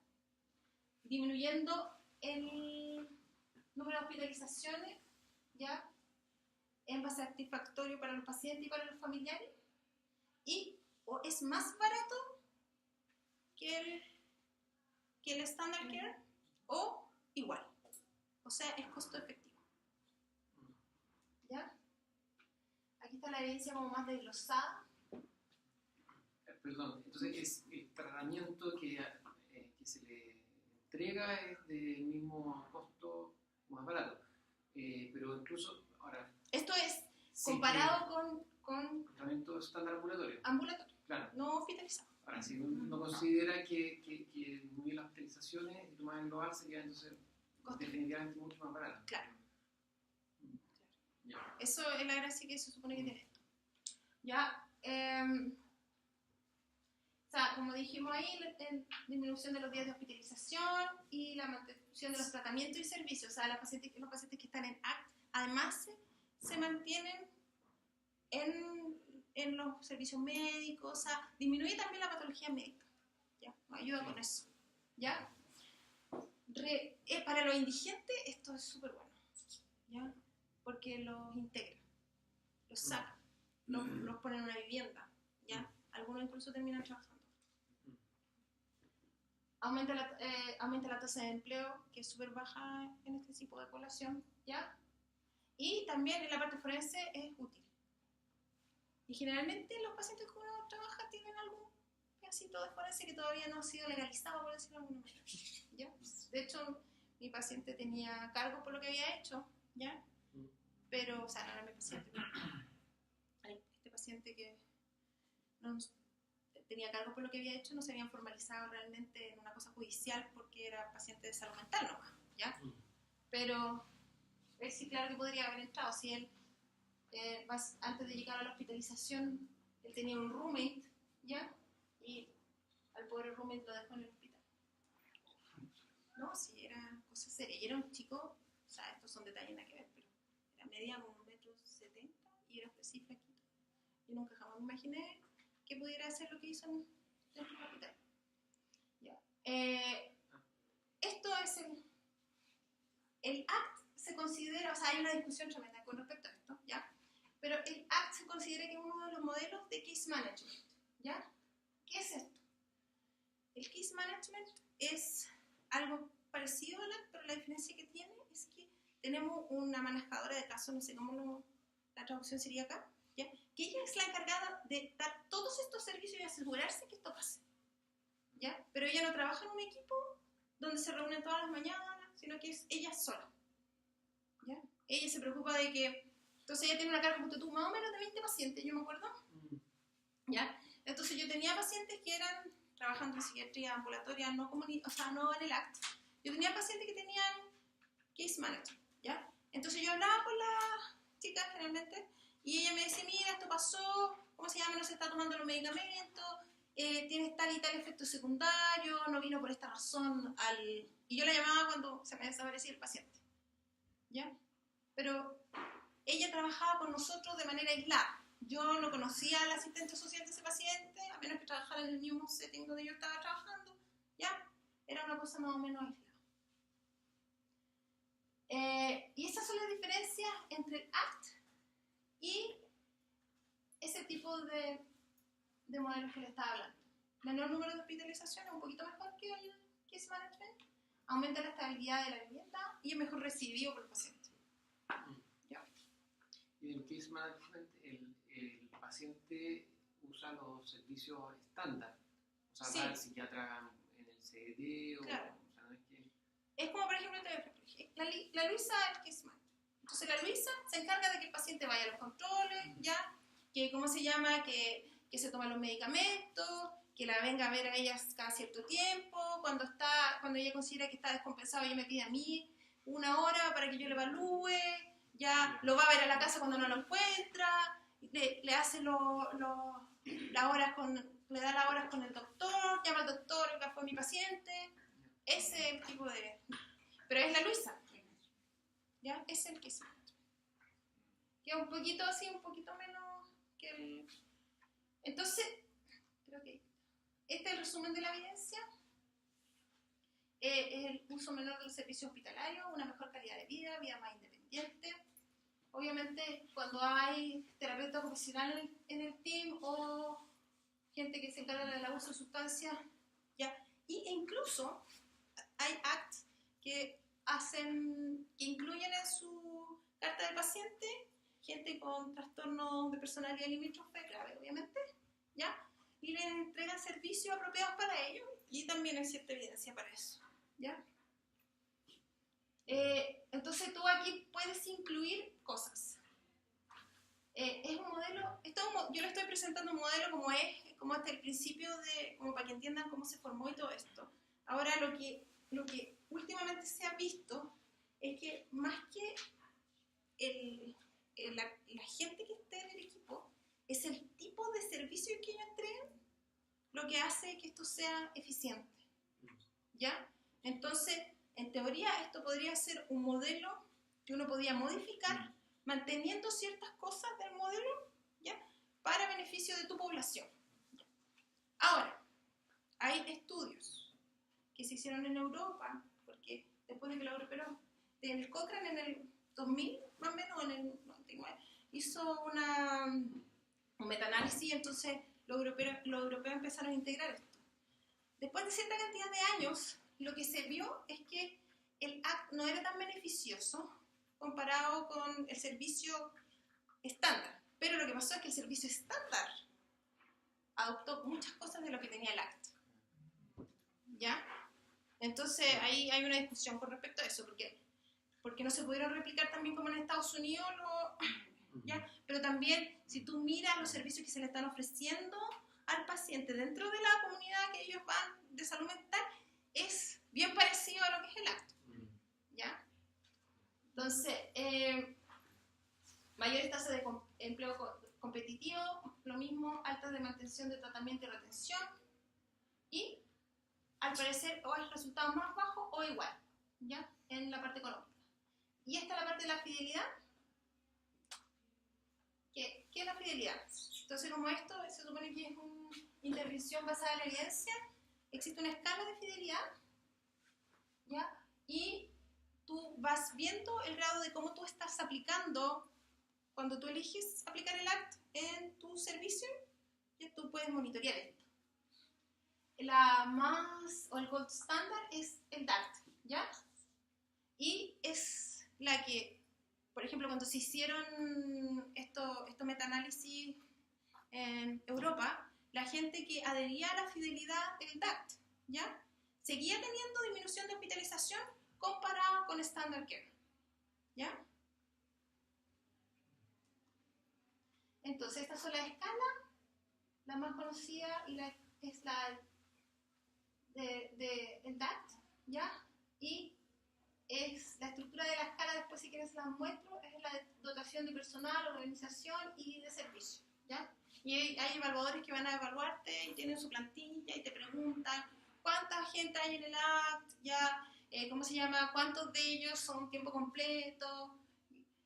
Disminuyendo el número de hospitalizaciones, ¿ya? Es más satisfactorio para los pacientes y para los familiares y o es más barato que el standard care o igual. O sea, es costo efectivo. ¿Ya? Aquí está la evidencia como más desglosada. Perdón, entonces es el tratamiento que se le entrega es del mismo costo, más barato. Pero incluso, ahora... Esto es comparado con tratamiento estándar ambulatorio. Ambulatorio, claro. No hospitalizado. Ahora, si uno considera que disminuye las hospitalizaciones y tomar el global sería entonces definitivamente mucho más barato. Claro. Ya. Eso es la gracia que se supone que tiene esto. Ya, o sea, como dijimos ahí, la disminución de los días de hospitalización y la mantención de los tratamientos y servicios. O sea, los pacientes que están en ACT, además se mantienen en los servicios médicos, o sea, disminuye también la patología médica, ¿ya? Nos ayuda con eso, ¿ya? Para los indigentes esto es súper bueno, ¿ya? Porque los integra, los saca, los pone en una vivienda, ¿ya? Algunos incluso terminan trabajando. Aumenta la tasa de empleo, que es súper baja en este tipo de población, ¿ya? Y también en la parte forense es útil. Y generalmente los pacientes que uno trabaja tienen algún pedacito de forense que todavía no ha sido legalizado, por decirlo de alguna manera, ¿ya? De hecho, mi paciente tenía cargo por lo que había hecho, ¿ya? Pero, o sea, no era mi paciente. Este paciente que no tenía cargo por lo que había hecho no se habían formalizado realmente en una cosa judicial porque era paciente de salud mental nomás, ¿ya? Pero él sí, claro que podría haber entrado. Si él, antes de llegar a la hospitalización, él tenía un roommate, ¿ya? Y al pobre roommate lo dejó en el hospital. No, sí, era cosa seria. Y era un chico, o sea, estos son detalles nada que ver, pero era media como 1,70 m y era así flaquito. Yo nunca jamás me imaginé que pudiera hacer lo que hizo en el capital. Ya. Esto es el ACT se considera, o sea, hay una discusión tremenda con respecto a esto, ¿ya? Pero el ACT se considera que es uno de los modelos de case management, ¿ya? ¿Qué es esto? El case management es algo parecido al ACT, pero la diferencia que tiene es que tenemos una manejadora de casos, no sé cómo la traducción sería acá, ¿ya? Que ella es la encargada de dar todos estos servicios y asegurarse que esto pase, ¿ya? Pero ella no trabaja en un equipo donde se reúnen todas las mañanas, sino que es ella sola, ¿ya? Ella se preocupa de que, entonces ella tiene una carga de más o menos de 20 pacientes, yo me acuerdo, ¿ya? Entonces yo tenía pacientes que eran trabajando en psiquiatría ambulatoria, no o sea, no en el ACT. Yo tenía pacientes que tenían case manager, ¿ya? Entonces yo hablaba con la chica generalmente y ella me decía, mira, esto pasó, ¿cómo se llama? No se está tomando los medicamentos, tienes tal y tal efecto secundario, no vino por esta razón y yo la llamaba cuando se me desaparecía el paciente, ¿ya? Pero ella trabajaba con nosotros de manera aislada. Yo no conocía al asistente social de ese paciente, a menos que trabajara en el mismo setting donde yo estaba trabajando, ¿ya? Era una cosa más o menos aislada. Y esas son las diferencias entre el ACT y ese tipo de modelos que le estaba hablando. Menor número de hospitalizaciones, un poquito mejor que el case management, aumenta la estabilidad de la vivienda y es mejor recibido por el paciente. ¿Ya? Y en el case management, el paciente usa los servicios estándar, o sea, Sí. va al psiquiatra en el CDT, Claro. o sea, no es que... Es como, por ejemplo, la Luisa es case management. Entonces la Luisa se encarga de que el paciente vaya a los controles, ¿ya? Que, ¿cómo se llama? Que se toman los medicamentos, que la venga a ver a ella cada cierto tiempo, cuando ella considera que está descompensado, ella me pide a mí 1 hora para que yo le evalúe, ya lo va a ver a la casa cuando no lo encuentra, le hace le da las horas con el doctor, llama al doctor, que fue mi paciente, ese tipo de... Pero es la Luisa, ¿ya? Es el que es. Que es un poquito así, un poquito menos que el... Entonces, creo que este es el resumen de la evidencia. Es el uso menor del servicio hospitalario, una mejor calidad de vida más independiente. Obviamente, cuando hay terapeuta profesional en el team o gente que se encarga del abuso de sustancias, ¿ya? E incluso hay acts que incluyen en su carta del paciente gente con trastorno de personalidad limítrofe grave, obviamente, ¿ya? Y les entregan servicios apropiados para ellos y también hay cierta evidencia para eso, ¿ya? Entonces tú aquí puedes incluir cosas. Es un modelo, yo le estoy presentando un modelo como hasta el principio, como para que entiendan cómo se formó y todo esto. Ahora lo que últimamente se ha visto es que más que la gente que esté en el equipo, es el tipo de servicio que ellos entreguen lo que hace que esto sea eficiente, ¿ya? Entonces, en teoría, esto podría ser un modelo que uno podía modificar manteniendo ciertas cosas del modelo, ¿ya? Para beneficio de tu población. Ahora, hay estudios que se hicieron en Europa, porque después de que los europeos, el Cochrane en el 2000, más o menos, en el 99, hizo un metaanálisis, entonces los europeos empezaron a integrar esto. Después de cierta cantidad de años, lo que se vio es que el ACT no era tan beneficioso comparado con el servicio estándar. Pero lo que pasó es que el servicio estándar adoptó muchas cosas de lo que tenía el ACT. ¿Ya? Entonces ahí hay una discusión con respecto a eso, porque no se pudieron replicar también como en Estados Unidos, ¿ya? Pero también si tú miras los servicios que se le están ofreciendo al paciente dentro de la comunidad que ellos van de salud mental, es bien parecido a lo que es el ACT, ¿ya? Entonces, mayores tasas de empleo competitivo, lo mismo, altas de mantención de tratamiento y retención, y al parecer o es resultado más bajo o igual, ¿ya? En la parte económica. Y esta es la parte de la fidelidad. ¿Qué es la fidelidad? Entonces, como esto se supone que es una intervención basada en la evidencia, existe una escala de fidelidad, ¿ya? Y tú vas viendo el grado de cómo tú estás aplicando, cuando tú eliges aplicar el ACT en tu servicio, ya tú puedes monitorear esto. La más, o el gold standard es el DACT, ¿ya? Y es la que, por ejemplo, cuando se hicieron estos meta-análisis en Europa, la gente que adhería a la fidelidad del DACT, ¿ya? Seguía teniendo disminución de hospitalización comparado con Standard Care, ¿ya? Entonces, estas son las escalas. La más conocida es la del DACT, ¿ya? Y es la estructura de la escala, después si quieres las muestro, es la de dotación de personal, organización y de servicio, ¿ya? Y hay evaluadores que van a evaluarte y tienen su plantilla y te preguntan cuánta gente hay en el ACT, ¿ya? ¿Cómo se llama? ¿Cuántos de ellos son tiempo completo?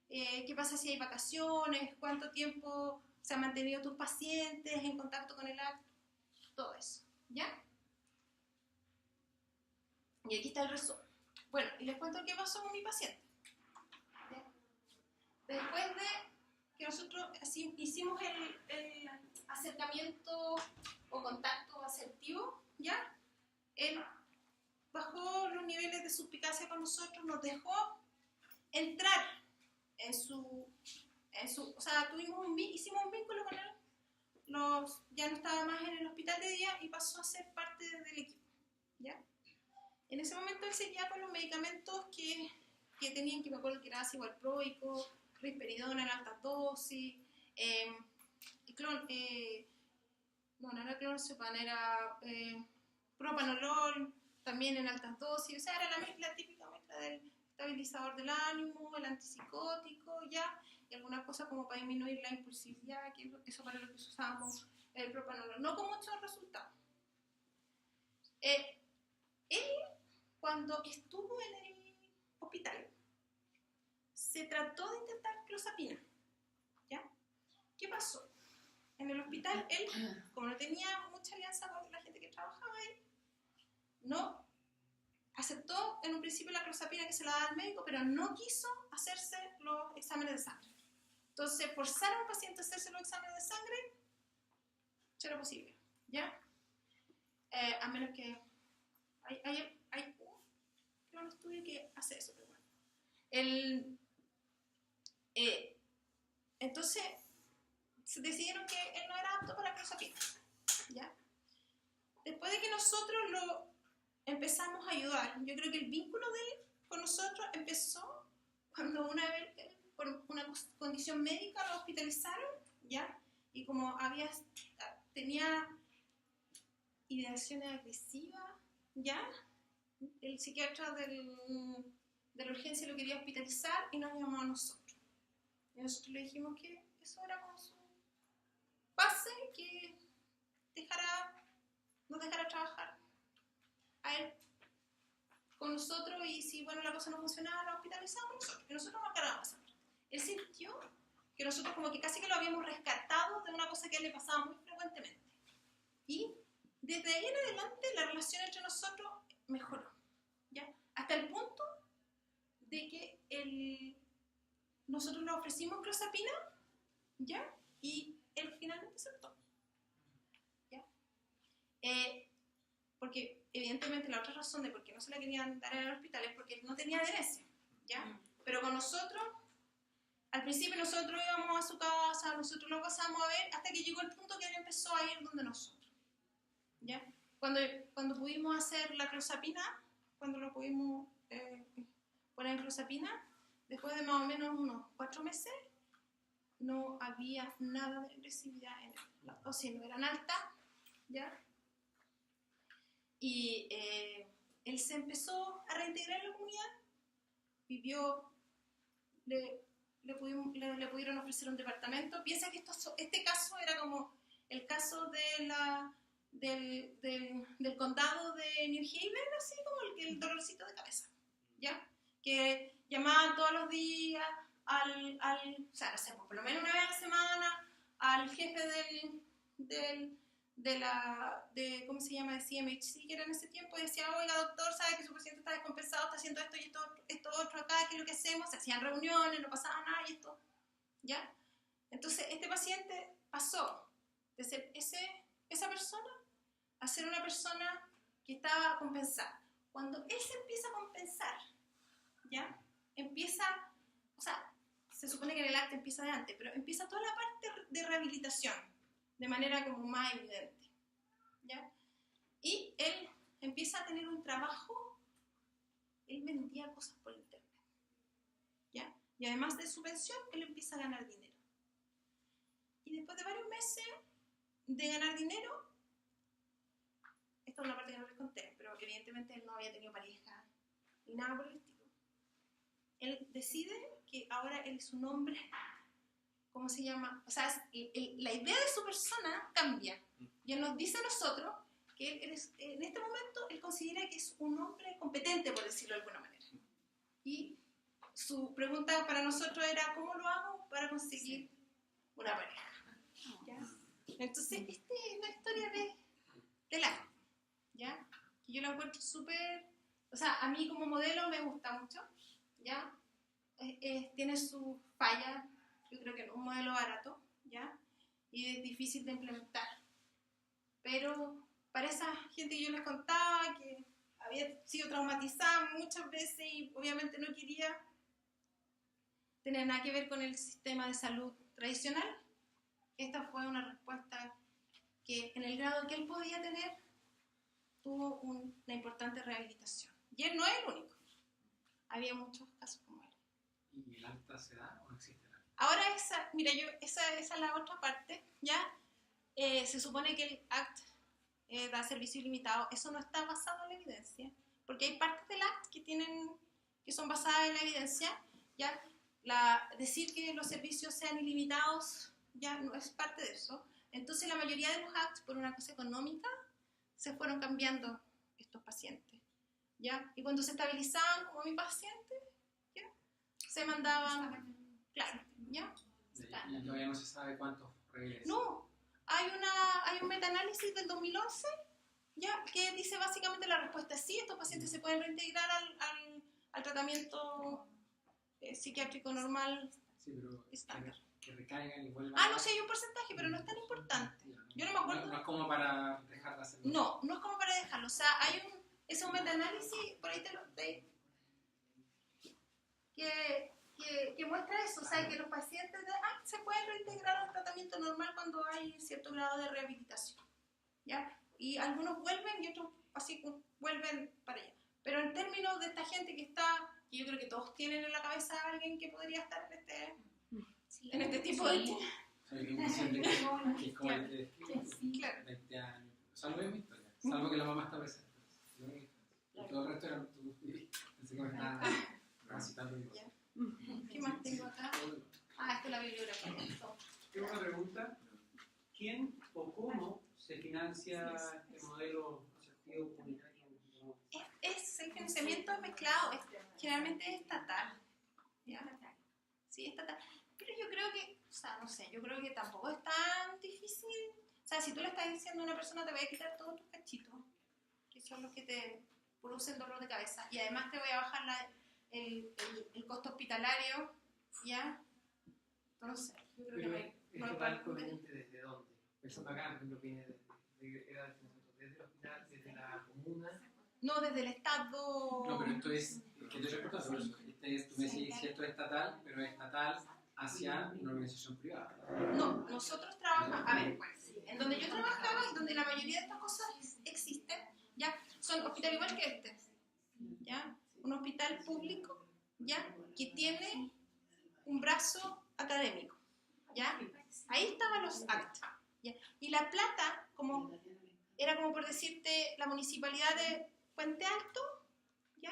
¿Qué pasa si hay vacaciones? ¿Cuánto tiempo se han mantenido tus pacientes en contacto con el ACT? Todo eso, ¿ya? Y aquí está el resumen. Bueno, y les cuento qué pasó con mi paciente. ¿Ya? Después de que nosotros así hicimos el acercamiento o contacto asertivo, ¿ya? Él bajó los niveles de suspicacia con nosotros, nos dejó entrar en su o sea, hicimos un vínculo con él, ya no estaba más en el hospital de día y pasó a ser parte del equipo, ¿ya? En ese momento él seguía con los medicamentos que tenían, que me acuerdo que era ácido valproico, risperidona en altas dosis, no era clonazepam, era propanolol, también en altas dosis, o sea, era la típica mezcla del estabilizador del ánimo, el antipsicótico, ya, y alguna cosa como para disminuir la impulsividad, que eso para lo que usábamos el propanolol, no con muchos resultados. Él, cuando estuvo en el hospital, se trató de intentar clozapina, ¿ya? ¿Qué pasó? En el hospital, él, como no tenía mucha alianza con la gente que trabajaba ahí, no aceptó en un principio la clozapina que se la daba al médico, pero no quiso hacerse los exámenes de sangre. Entonces, forzar a un paciente a hacerse los exámenes de sangre, no era posible, ¿ya? A menos que hay un estudio que hace eso, pero bueno. Entonces, decidieron que él no era apto para clozapina, ¿ya? Después de que nosotros lo empezamos a ayudar, yo creo que el vínculo de él con nosotros empezó cuando una vez, por una condición médica, lo hospitalizaron, ¿ya? Y como tenía ideaciones agresivas, ¿ya? El psiquiatra de la urgencia lo quería hospitalizar y nos llamó a nosotros. Y nosotros le dijimos que eso era como su base, que nos dejara trabajar a él con nosotros, y si bueno la cosa no funcionaba, lo hospitalizamos nosotros, y nosotros nos encargábamos. Él sintió que nosotros como que casi que lo habíamos rescatado de una cosa que a él le pasaba muy frecuentemente. Y desde ahí en adelante la relación entre nosotros mejoró, ¿ya? Hasta el punto de que nosotros le ofrecimos clozapina, ¿ya? Y él finalmente aceptó, ¿ya? Porque evidentemente la otra razón de por qué no se la querían dar en el hospital es porque él no tenía adherencia, ¿ya? Pero con nosotros, al principio nosotros íbamos a su casa, nosotros lo pasamos a ver, hasta que llegó el punto que él empezó a ir donde nosotros, ¿ya? Cuando pudimos hacer la clozapina, cuando lo pudimos poner en clozapina, después de más o menos unos 4 meses, no había nada de agresividad en él. Las dosis no eran altas, ¿ya? Y él se empezó a reintegrar en la comunidad, vivió, le pudieron ofrecer un departamento. Piensa que este caso era como el caso de del condado de New Haven, así como el dolorcito de cabeza, ¿ya? Que llamaban todos los días o sea, no sé, por lo menos una vez a la semana, al jefe de ¿cómo se llama? De CMHC, que era en ese tiempo, y decía, oiga, doctor, sabe que su paciente está descompensado, está haciendo esto y esto otro acá, ¿qué es lo que hacemos? Se hacían reuniones, no pasaba nada y esto, ¿ya? Entonces, este paciente pasó de ser esa persona a ser una persona que estaba compensada. Cuando él se empieza a compensar, ¿ya? Empieza, o sea, se supone que en el acta empieza de antes, pero empieza toda la parte de rehabilitación, de manera como más evidente, ¿ya? Y él empieza a tener un trabajo, él vendía cosas por internet, ¿ya? Y además de su pensión, él empieza a ganar dinero. Y después de varios meses de ganar dinero, esta es una parte que no les conté, pero evidentemente él no había tenido pareja, ni nada por el estilo. Él decide que ahora él es un hombre, ¿cómo se llama? O sea, la idea de su persona cambia. Y él nos dice a nosotros que en este momento él considera que es un hombre competente, por decirlo de alguna manera. Y su pregunta para nosotros era, ¿cómo lo hago para conseguir una pareja? ¿Ya? Entonces, esta es la historia del acto, ¿ya? Que yo la encuentro súper... O sea, a mí como modelo me gusta mucho, ¿ya? Tiene sus fallas, yo creo que no es un modelo barato, ¿ya? Y es difícil de implementar. Pero para esa gente que yo les contaba que había sido traumatizada muchas veces y obviamente no quería tener nada que ver con el sistema de salud tradicional, esta fue una respuesta que en el grado que él podía tener tuvo una importante rehabilitación. Y él no es el único. Había muchos casos como él. ¿Y el acta se da o no existe el acta? Ahora esa es la otra parte, ¿ya? Se supone que el ACT da servicio ilimitado. Eso no está basado en la evidencia, porque hay partes del ACT que son basadas en la evidencia, ¿ya? Decir que los servicios sean ilimitados ya no es parte de eso. Entonces la mayoría de los ACT, por una cosa económica, se fueron cambiando estos pacientes, ¿ya? Y cuando se estabilizaban como mi paciente, ¿ya? Se mandaban, claro, ¿ya? Y todavía no se sabe cuántos regresan. No, hay un metaanálisis del 2011, ¿ya? Que dice básicamente la respuesta es sí, estos pacientes se pueden reintegrar al tratamiento psiquiátrico normal, Sí, pero estándar. que recaigan y vuelvan. No sé, hay un porcentaje, pero no es tan importante. Yo no me acuerdo. No es como para dejar de hacerlo. No es como para dejarlo. O sea, es un metaanálisis, por ahí que muestra eso. O sea, que los pacientes se pueden reintegrar al tratamiento normal cuando hay cierto grado de rehabilitación, ¿ya? Y algunos vuelven y otros así vuelven para allá. Pero en términos de esta gente que yo creo que todos tienen en la cabeza a alguien que podría estar en este tipo de... que es como el que Claro. 20 años. Salvo en mi historia. Salvo que la mamá está presente. Y todo el resto era tú. Pensé que me estaba citando mi cosa. ¿Qué más tengo acá? Esta es la bibliografía. Tengo una pregunta. ¿Quién o cómo se financia este modelo asertivo comunitario? El financiamiento es mezclado, generalmente es estatal, ¿ya? Sí, estatal. Pero yo creo que, o sea, no sé, yo creo que tampoco es tan difícil. O sea, si tú le estás diciendo a una persona te voy a quitar todos tus cachitos, que son los que te producen dolor de cabeza, y además te voy a bajar el costo hospitalario, ¿ya? Entonces, yo creo Pero que ¿es total proveniente desde dónde? Pensando acá, por ejemplo, viene desde el hospital, desde la comuna. No, desde el Estado. No, pero esto es, que te recuerdo por eso. Tú me decís que esto es estatal, pero es estatal hacia una organización privada. No, nosotros trabajamos, a ver, pues, en donde yo trabajaba y donde la mayoría de estas cosas existen, ya, son hospitales igual que este, ya, un hospital público, ya, que tiene un brazo académico, ya, ahí estaban los actos, ya, y la plata, era como por decirte, la municipalidad de Puente Alto, ya,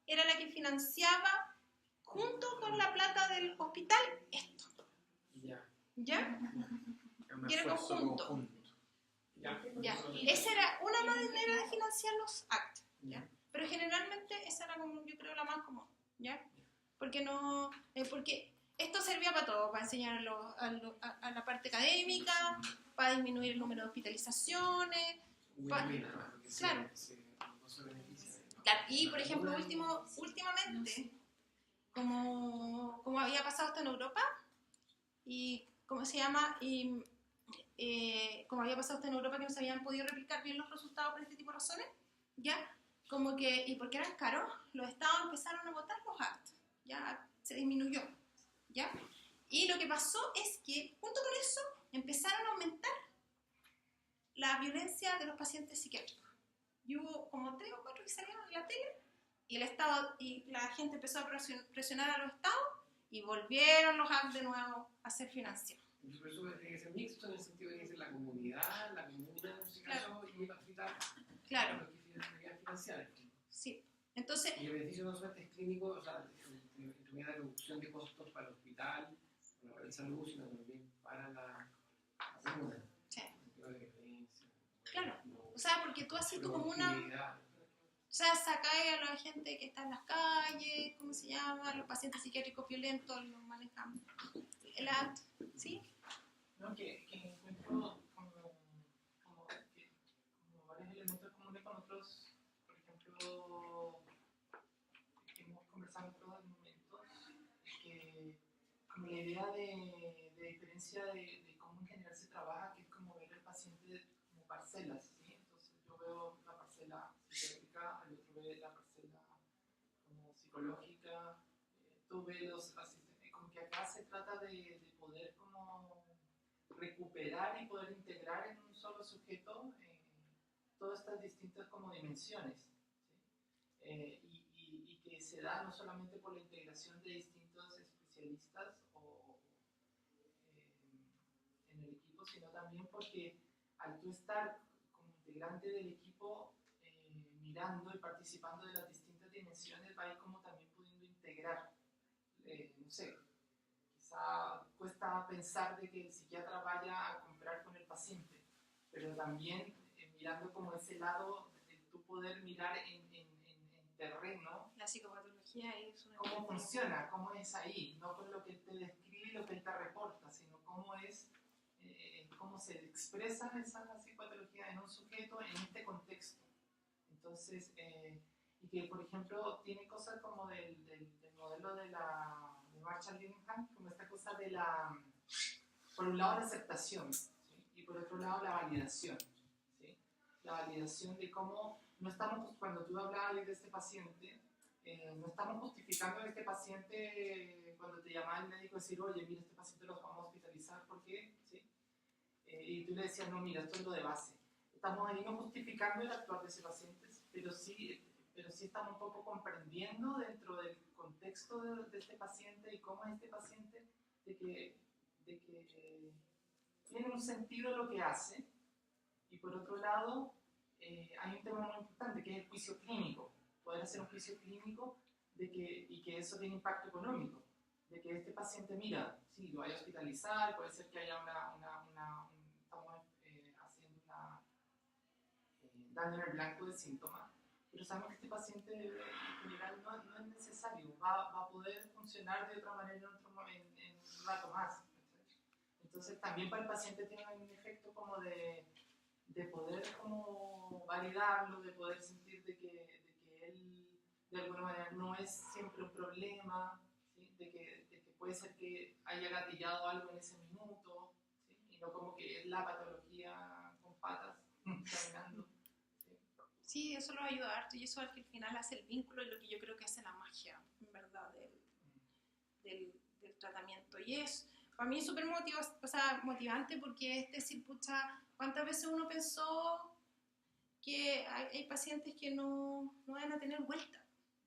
era la que financiaba junto con la plata del hospital esto. Ya. ¿Ya? Es un Y era esfuerzo conjunto. conjunto. Ya. Esa era una manera de financiar los actos, ¿ya? Pero generalmente esa era como, yo creo, la más común, ¿ya? Porque esto servía para todo, para enseñar a la parte académica, para disminuir el número de hospitalizaciones. Claro. Claro, y por ejemplo, últimamente, como había pasado esto en Europa, y ¿cómo se llama? Como había pasado esto en Europa, que no se habían podido replicar bien los resultados por este tipo de razones, ¿ya? Como que, y porque eran caros, los estados empezaron a votar los actos, ya se disminuyó, ¿ya? Y lo que pasó es que, junto con eso, empezaron a aumentar la violencia de los pacientes psiquiátricos. Y hubo como 3 o 4 que salieron en la tele, y el Estado y la gente empezó a presionar a los estados, y volvieron los actos de nuevo a ser financiados. Por eso tiene que ser mixto, en el sentido de que es la comunidad, la comuna, en este caso, y el hospital. Claro. Que financiar. Sí. Entonces, y el beneficio no solamente es clínico, o sea, en de reducción de costos para el hospital, para la salud, sino también para la comuna. Sí. Claro. O sea, porque tú así tu comuna, o sea, sacáis a la gente que está en las calles, ¿cómo se llama? Los pacientes psiquiátricos violentos los manejamos. El acto, ¿sí? No, que encuentro como varios elementos comunes con otros, por ejemplo, que hemos conversado en otros momentos, que como la idea de diferencia de cómo en general se trabaja, que es como ver el paciente como parcelas, ¿sí? Entonces yo veo la parcela psiquiátrica, el otro ve la parcela como psicológica, tú ves los asistentes, como que acá se trata de poder como recuperar y poder integrar en un solo sujeto todas estas distintas como dimensiones, ¿sí? Y que se da no solamente por la integración de distintos especialistas en el equipo, sino también porque al tú estar como integrante del equipo mirando y participando de las distintas dimensiones, va a ir como también pudiendo integrar, no sé, quizá cuesta pensar de que el psiquiatra vaya a comprar con el paciente, pero también mirando como ese lado de tú poder mirar en terreno la psicopatología es una cómo funciona, cómo es ahí, no con lo que te describe y lo que él te reporta, sino cómo es, cómo se expresa esa psicopatología en un sujeto en este contexto. Entonces, y que por ejemplo tiene cosas como del modelo de Marshall Linehan, como esta cosa de por un lado la aceptación, ¿sí? Y por otro lado la validación, ¿sí? La validación de cómo no estamos, cuando tú hablabas de este paciente, no estamos justificando a este paciente cuando te llamaba el médico decir, oye, mira, este paciente lo vamos a hospitalizar, ¿por qué? ¿Sí? Y tú le decías, no, mira, esto es lo de base. Estamos ahí no justificando el actuar de ese paciente, pero sí estamos un poco comprendiendo dentro del contexto de este paciente y cómo es este paciente, de que tiene un sentido lo que hace, y por otro lado hay un tema muy importante que es el juicio clínico, poder hacer un juicio clínico y que eso tiene impacto económico, de que este paciente, mira, sí, lo vaya a hospitalizar, puede ser que haya estamos haciendo dando en el blanco de síntomas, pero sabemos que este paciente en general no es necesario, va a poder funcionar de otra manera en un rato más. Entonces también para el paciente tiene un efecto como de poder como validarlo, de poder sentir de que él de alguna manera no es siempre un problema, ¿sí? de que puede ser que haya gatillado algo en ese minuto, ¿sí? Y no como que es la patología con patas caminando. Sí, eso lo ayuda harto y eso al que al final hace el vínculo y lo que yo creo que hace la magia, en verdad, del tratamiento. Y es, para mí es súper motivante porque es decir, pucha, ¿cuántas veces uno pensó que hay pacientes que no van a tener vuelta?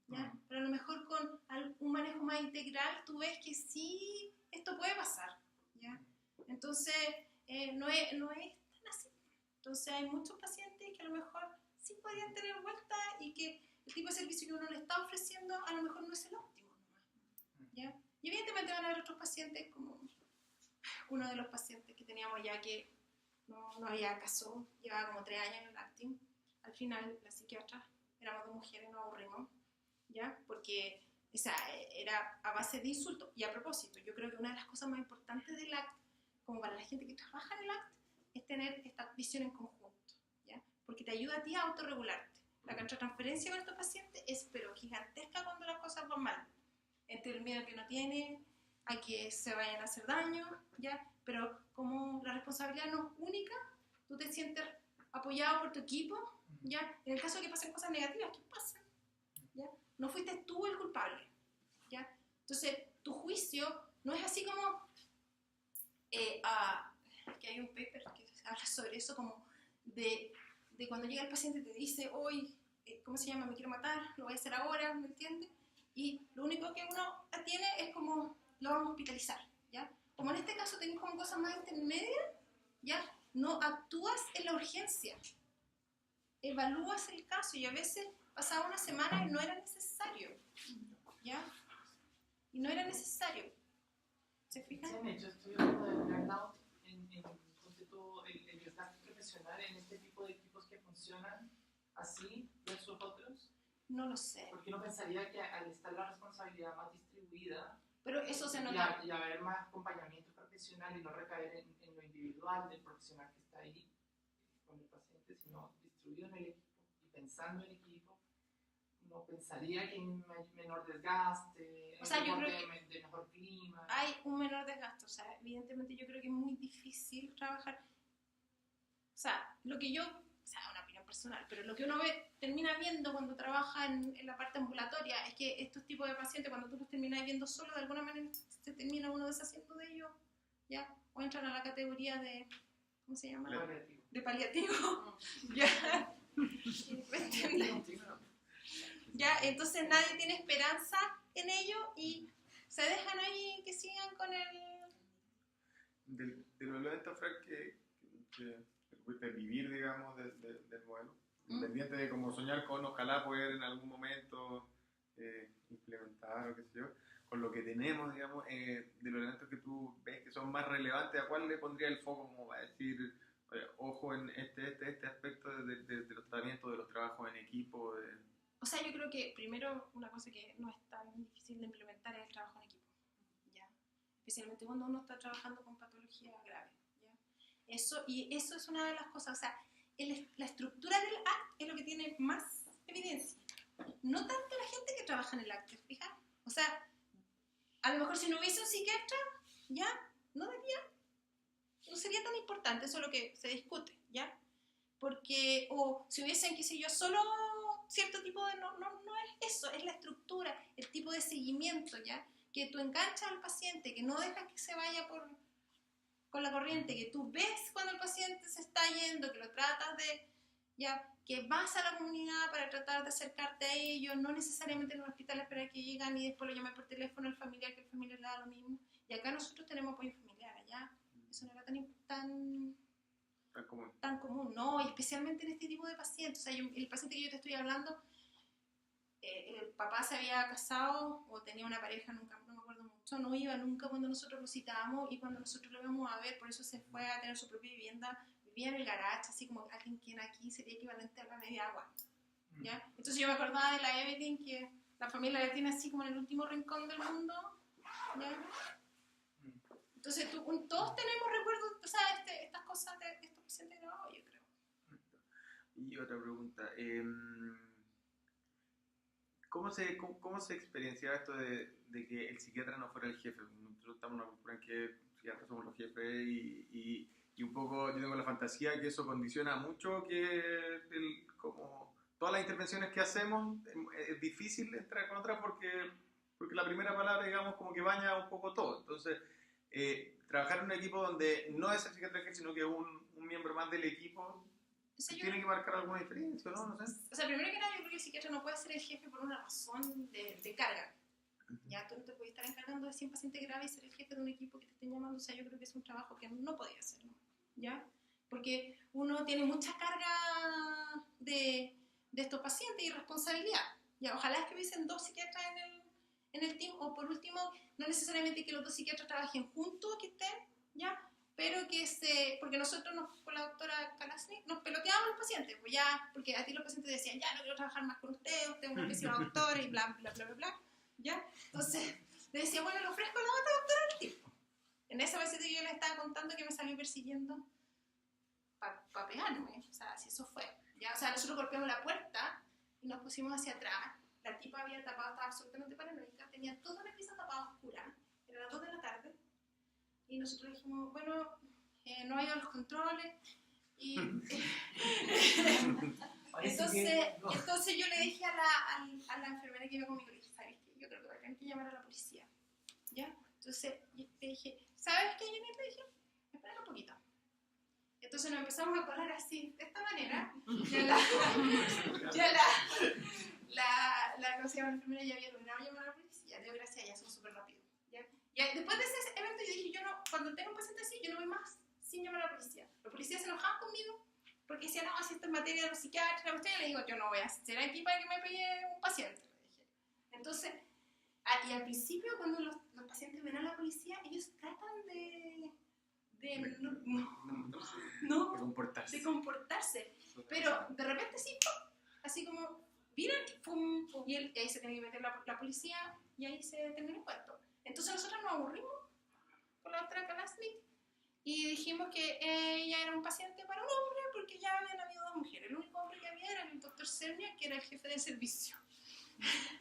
¿Ya? Pero a lo mejor con un manejo más integral tú ves que sí, esto puede pasar, ¿ya? Entonces, no es tan así. Entonces hay muchos pacientes que a lo mejor sí podrían tener vuelta y que el tipo de servicio que uno le está ofreciendo a lo mejor no es el óptimo, ¿ya? Y evidentemente van a haber otros pacientes, como uno de los pacientes que teníamos ya que no había caso, llevaba como 3 años en el acting. Al final, la psiquiatra, éramos 2 mujeres, nos aburrimos, ¿ya? Porque era a base de insultos. Y a propósito, yo creo que una de las cosas más importantes del ACT, como para la gente que trabaja en el ACT, es tener esta visión en conjunto, ¿ya? Porque te ayuda a ti a autorregularte. La contratransferencia con estos pacientes es pero gigantesca cuando las cosas van mal. Entre el miedo que no tiene, a que se vayan a hacer daño, ¿ya? Pero como la responsabilidad no es única, tú te sientes apoyado por tu equipo, ¿ya? En el caso de que pasen cosas negativas, ¿qué pasa? ¿Ya? No fuiste tú el culpable, ¿ya? Entonces, tu juicio no es así como... que hay un paper que habla sobre eso, como de cuando llega el paciente y te dice, hoy, ¿cómo se llama? Me quiero matar, lo voy a hacer ahora, ¿me entiendes? Y lo único que uno tiene es como, lo vamos a hospitalizar, ¿ya? Como en este caso tenés como cosas más intermedias, ¿ya? No actúas en la urgencia, evalúas el caso y a veces pasaba una semana y no era necesario, ¿ya? Y no era necesario. ¿Se fijan? Se han hecho estudios como de burnout en el desgaste profesional en este tipo de equipos que funcionan así versus otros. No lo sé. Porque uno pensaría que al estar la responsabilidad más distribuida pero eso se nota. y haber más acompañamiento profesional y no recaer en lo individual del profesional que está ahí con el paciente, sino distribuido en el equipo y pensando en el equipo, uno pensaría que hay un menor desgaste, o sea, yo creo de mejor clima. Hay un menor desgaste, o sea, evidentemente yo creo que es muy difícil trabajar. O sea, lo que yo, o sea, una opinión personal, pero lo que uno termina viendo cuando trabaja en la parte ambulatoria es que estos tipos de pacientes, cuando tú los terminas viendo solo, de alguna manera se termina uno deshaciendo de ellos, ¿ya? O entran a la categoría de, ¿cómo se llama? Paliativo. De paliativo, ¿ya? ¿Me entiendes? ¿Ya? Entonces nadie tiene esperanza en ellos y se dejan ahí que sigan con el... De los elementos, Frank, que pudiste vivir, digamos, del modelo, independiente de como soñar con, ojalá poder en algún momento implementar o qué sé yo, con lo que tenemos, digamos, de los elementos que tú ves que son más relevantes, ¿a cuál le pondría el foco como para decir, ojo en este aspecto de los tratamientos, de los trabajos en equipo? O sea, yo creo que primero una cosa que no es tan difícil de implementar es el trabajo en equipo, ¿ya? Especialmente cuando uno está trabajando con patología grave, ¿ya? Eso es una de las cosas, o sea, la estructura del ACT es lo que tiene más evidencia. No tanto la gente que trabaja en el ACT, ¿te fijas? O sea, a lo mejor si no hubiese un psiquiatra, ya, no sería tan importante, eso es lo que se discute, ¿ya? Porque, o si hubiesen, qué sé yo, solo cierto tipo de... No es eso, es la estructura, el tipo de seguimiento, ¿ya? Que tú enganchas al paciente, que no dejas que se vaya con la corriente, que tú ves cuando el paciente se está yendo, que lo tratas de... ¿ya? Que vas a la comunidad para tratar de acercarte a ellos, no necesariamente en un hospital esperar que llegan y después lo llaman por teléfono al familiar, que el familiar le da lo mismo. Y acá nosotros tenemos apoyo familiar, allá eso no era tan común, no, y especialmente en este tipo de pacientes. O sea, el paciente que yo te estoy hablando, el papá se había casado o tenía una pareja, nunca, no me acuerdo mucho, no iba nunca cuando nosotros lo citábamos y cuando nosotros lo íbamos a ver, por eso se fue a tener su propia vivienda, vivía en el garage, así como alguien que aquí sería equivalente a la media agua, ¿ya? Entonces yo me acordaba de la Evelyn, que la familia la tiene así como en el último rincón del mundo, ¿ya? Entonces todos tenemos recuerdos, o sea, estas cosas de estos pacientes grabados, yo creo. Y otra pregunta, ¿cómo se experienciaba esto de que el psiquiatra no fuera el jefe? Nosotros estamos en una cultura en que los psiquiatras somos los jefes y un poco yo tengo la fantasía que eso condiciona mucho que como todas las intervenciones que hacemos es difícil entrar con otras porque la primera palabra, digamos, como que baña un poco todo. Entonces, trabajar en un equipo donde no es el psiquiatra jefe, sino que es un miembro más del equipo, tiene que marcar alguna diferencia, ¿no? No sé. O sea, primero que nada, yo creo que el psiquiatra no puede ser el jefe por una razón de carga. Ya, tú no te puedes estar encargando de 100 pacientes graves y ser el jefe de un equipo que te estén llamando. O sea, yo creo que es un trabajo que no podía hacer, ¿no? ¿Ya? Porque uno tiene mucha carga de estos pacientes y responsabilidad. Ya, ojalá es que hubiesen 2 psiquiatras en el team, o por último, no necesariamente que los 2 psiquiatras trabajen juntos, que estén, ¿ya? pero porque nosotros con la doctora Kalasnik nos peloteábamos los pacientes, pues ya, porque a ti los pacientes decían, ya no quiero trabajar más con usted es una pésima doctora y bla, bla, bla, bla, bla, ¿ya? Entonces, le decía, bueno, le ofrezco a la otra doctora del tipo. En esa vez yo les estaba contando que me salió persiguiendo para pegarme, o sea, si eso fue, ¿ya? O sea, nosotros golpeamos la puerta y nos pusimos hacia atrás, la tipa había tapado, estaba absolutamente paranoica, tenía toda la pieza tapada oscura, era las 2 de la tarde, y nosotros dijimos, bueno, no ha ido a los controles, y entonces yo le dije a la enfermera que iba conmigo, le dije, ¿sabes qué? Yo creo que voy a tener que llamar a la policía, ¿ya? Entonces le dije, ¿sabes qué, Jenny? Le dije, espera un poquito. Entonces nos empezamos a correr así, de esta manera, la enfermera ya había logrado llamar a la policía, dio gracias a ella, son súper rápidos. Y después de ese evento yo dije, cuando tengo un paciente así, yo no voy más sin llamar a la policía. Los policías se enojaban conmigo porque decían, no, si esto es materia de los psiquiatras, usted, le digo, yo no voy a estar aquí para que me pegue un paciente, le dije. Entonces, y al principio cuando los pacientes ven a la policía, ellos tratan de comportarse, pero de repente sí, ¡pum! Así como miran y pum, pum, y ahí se tiene que meter la policía y ahí se termina el cuento. Entonces nosotros nos aburrimos con la otra Kalasnik y dijimos que ella era un paciente para un hombre porque ya habían habido 2 mujeres. El único hombre que había era el doctor Sernia, que era el jefe del servicio.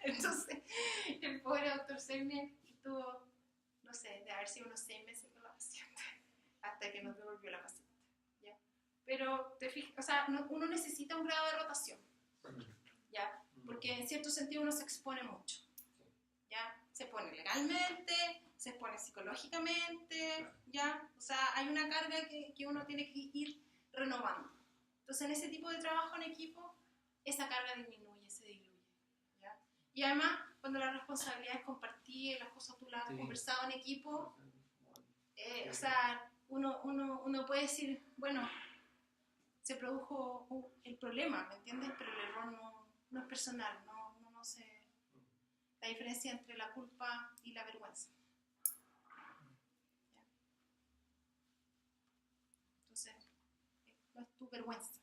Entonces el pobre doctor Sernia tuvo, no sé, de haber sido unos 6 meses con la paciente hasta que nos devolvió la paciente, ¿ya? Pero te fijas, o sea, uno necesita un grado de rotación, ¿ya? Porque en cierto sentido uno se expone mucho, ¿ya? Se expone legalmente, se expone psicológicamente, ¿ya? O sea, hay una carga que uno tiene que ir renovando. Entonces, en ese tipo de trabajo en equipo, esa carga disminuye, se diluye, ¿ya? Y además, cuando la responsabilidad es compartida y las cosas tú las has conversado en equipo, o sea, uno puede decir, bueno, se produjo el problema, ¿me entiendes? Pero el error no es personal, no sé la diferencia entre la culpa y la vergüenza. ¿Ya? Entonces, no es tu vergüenza.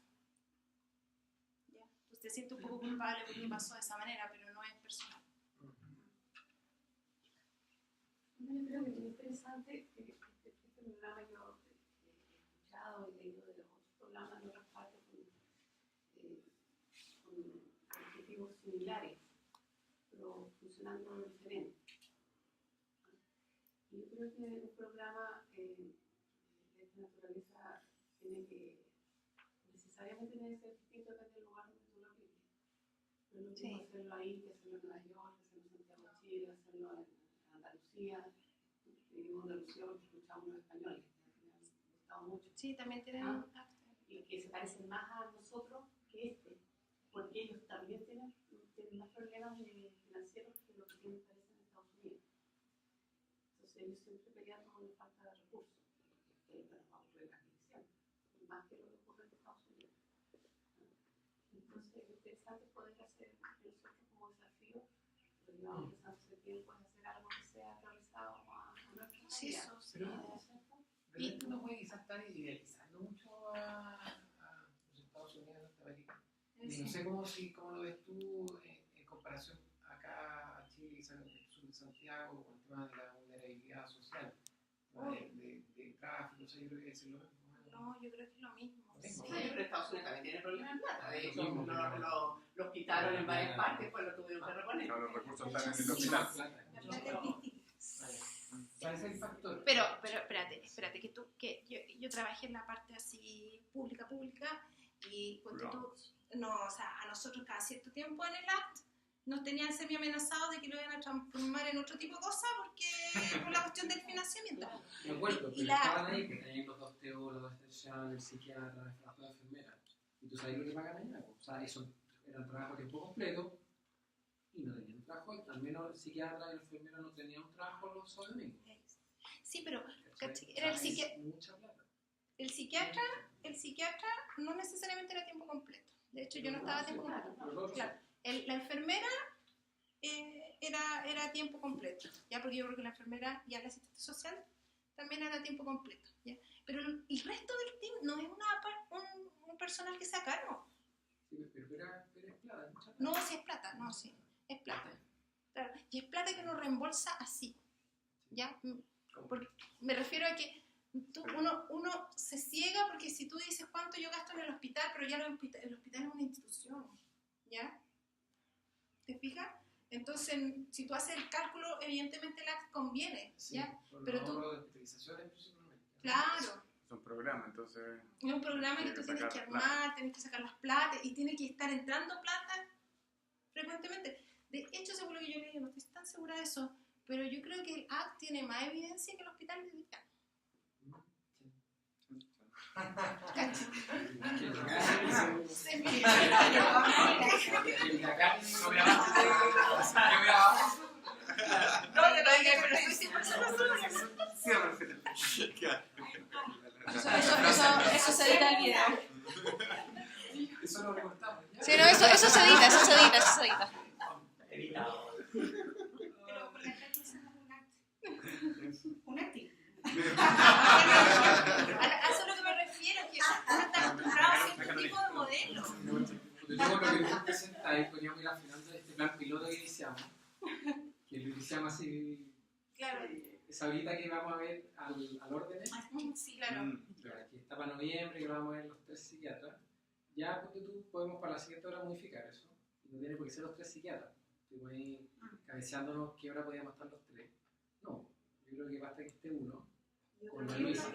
¿Ya? Tú te sientes un poco culpable porque pasó de esa manera, pero no es personal. Yo creo que es muy interesante este programa yo he escuchado y leído de los otros programas de otras partes con objetivos similares, pero funcionando diferente. Y yo creo que un programa de esta naturaleza tiene que necesariamente tiene que ser distinto depende del lugar donde tú lo vives. No es lo mismo hacerlo ahí que hacerlo en Nueva York, hacerlo en Santiago de Chile, hacerlo en Andalucía. Vivimos en Andalucía porque escuchamos los españoles, me han gustado mucho. Sí, también tienen y que se parecen más a nosotros que porque ellos también tienen más problemas financieros que lo que tienen parecen en Estados Unidos. Entonces ellos siempre peleando con la falta de recursos, que vamos a ocurrir aquí diciendo, más que lo que ocurre en Estados Unidos. Entonces es interesante poder hacer nosotros como desafío, lo llevamos pensando hace tiempo, es hacer algo que sea realizado a nuestra manera. Pero esto no puede quizás estar idealizando mucho a los Estados Unidos de Norteamérica. Y no sé cómo lo ves tú en comparación acá a Chile, quizás en el sur de Santiago, con el tema de la vulnerabilidad social, de tráfico, o sea, yo creo que es lo mismo. No, yo creo que es lo mismo. Sí, pero Estados Unidos también tiene problemas de plata. De hecho, los quitaron en varias partes, pues lo tuvieron que reponer. Claro, los recursos están en el hospital. ¿Cuál es el factor? Pero espérate, que yo trabajé en la parte así pública, y cuando o sea, a nosotros cada cierto tiempo en el ACT nos tenían semi amenazados de que lo iban a transformar en otro tipo de cosa por la cuestión del financiamiento. Me acuerdo, pero estaban ahí que tenían los 2 teólogos, los extensiones, el psiquiatra, la enfermera. Y tú sabes lo que pagan allá. O sea, eso era un trabajo a tiempo completo y no tenían un trabajo. Al menos el psiquiatra y el enfermero no tenían un trabajo los sábados y domingos. Sí, pero era el psiquiatra. Mucha plata. El psiquiatra no necesariamente era a tiempo completo. De hecho, yo no estaba a tiempo completo. Claro. La enfermera era a tiempo completo. Ya porque yo creo que la enfermera y el asistente social también era a tiempo completo, ¿ya? Pero el resto del team no es un personal que sea a cargo. Sí, pero es plata, mucha plata. No, si es plata, no, sí, es plata. Claro, y es plata que nos reembolsa así, ¿ya? Porque me refiero a que uno se ciega porque si tú dices cuánto yo gasto en el hospital, pero ya el hospital es una institución, ¿ya? ¿Te fijas? Entonces, si tú haces el cálculo, evidentemente la conviene, Sí, ¿ya? por Pero los tú- ahorros de hospitalizaciones principalmente. Claro, Es un programa, entonces... es un programa que Tienes tú que tienes que sacar armar, tienes que sacar las plata y tiene que estar entrando plata frecuentemente. De hecho, según lo que yo leí, no estoy tan segura de eso, pero yo creo que el AC tiene más evidencia que el hospital médico. Se me- No, yo todavía, pero estoy 100% segura. Eso se edita el video. Eso lo recortamos. ¿Ya? Sí, no, eso se edita. Evitado. Pero por la calle hacemos un acti. A eso es lo que me refiero, que uno está acostumbrado a cierto tipo de modelo. De todo lo que tú presentáis, podríamos ir afinando este plan piloto que iniciamos. Que lo iniciamos así. Claro. Esa ahorita que vamos a ver al orden. Sí, claro. Claro, aquí está para noviembre, que lo vamos a ver los 3 psiquiatras. Ya, ponte tú, podemos para la siguiente hora modificar eso. Y no tiene por qué ser los 3 psiquiatras. Estuvimos ahí cabeceándonos qué hora podíamos estar los 3. No, yo creo que basta que esté uno. Con la Luisa.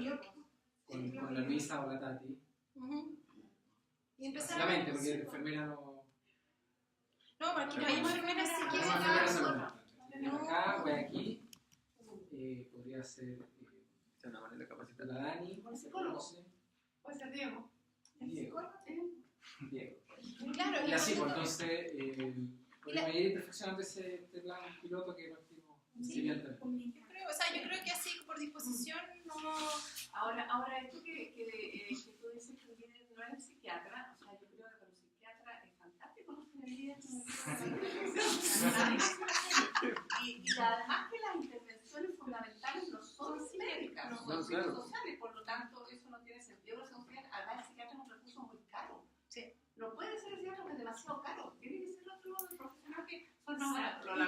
Con la Luisa o la Tati. Y empezar Básicamente, porque la enfermera no. No, porque no hay enfermeras No, psiquiátricas. no, acá, Guayaquil, podría ser Es una manera de capacitar. la Dani, Un psicólogo. no sé, Puede ser Diego. Diego. Diego. Claro, Y así, pues nosotros- entonces, podemos ir perfeccionando este plan piloto que partimos siguiente. yo creo que así por disposición no. Ahora esto que tú dices que viene no es psiquiatra, o sea, yo creo que para un psiquiatra es fantástico los finalidades y además que las intervenciones fundamentales no son médicas, no son psicosociales, por lo tanto eso no tiene sentido. Además el psiquiatra es un recurso muy caro. Sí. No puede ser el psiquiatra porque es demasiado caro, tiene que ser otro profesional que son más baratos. Pero la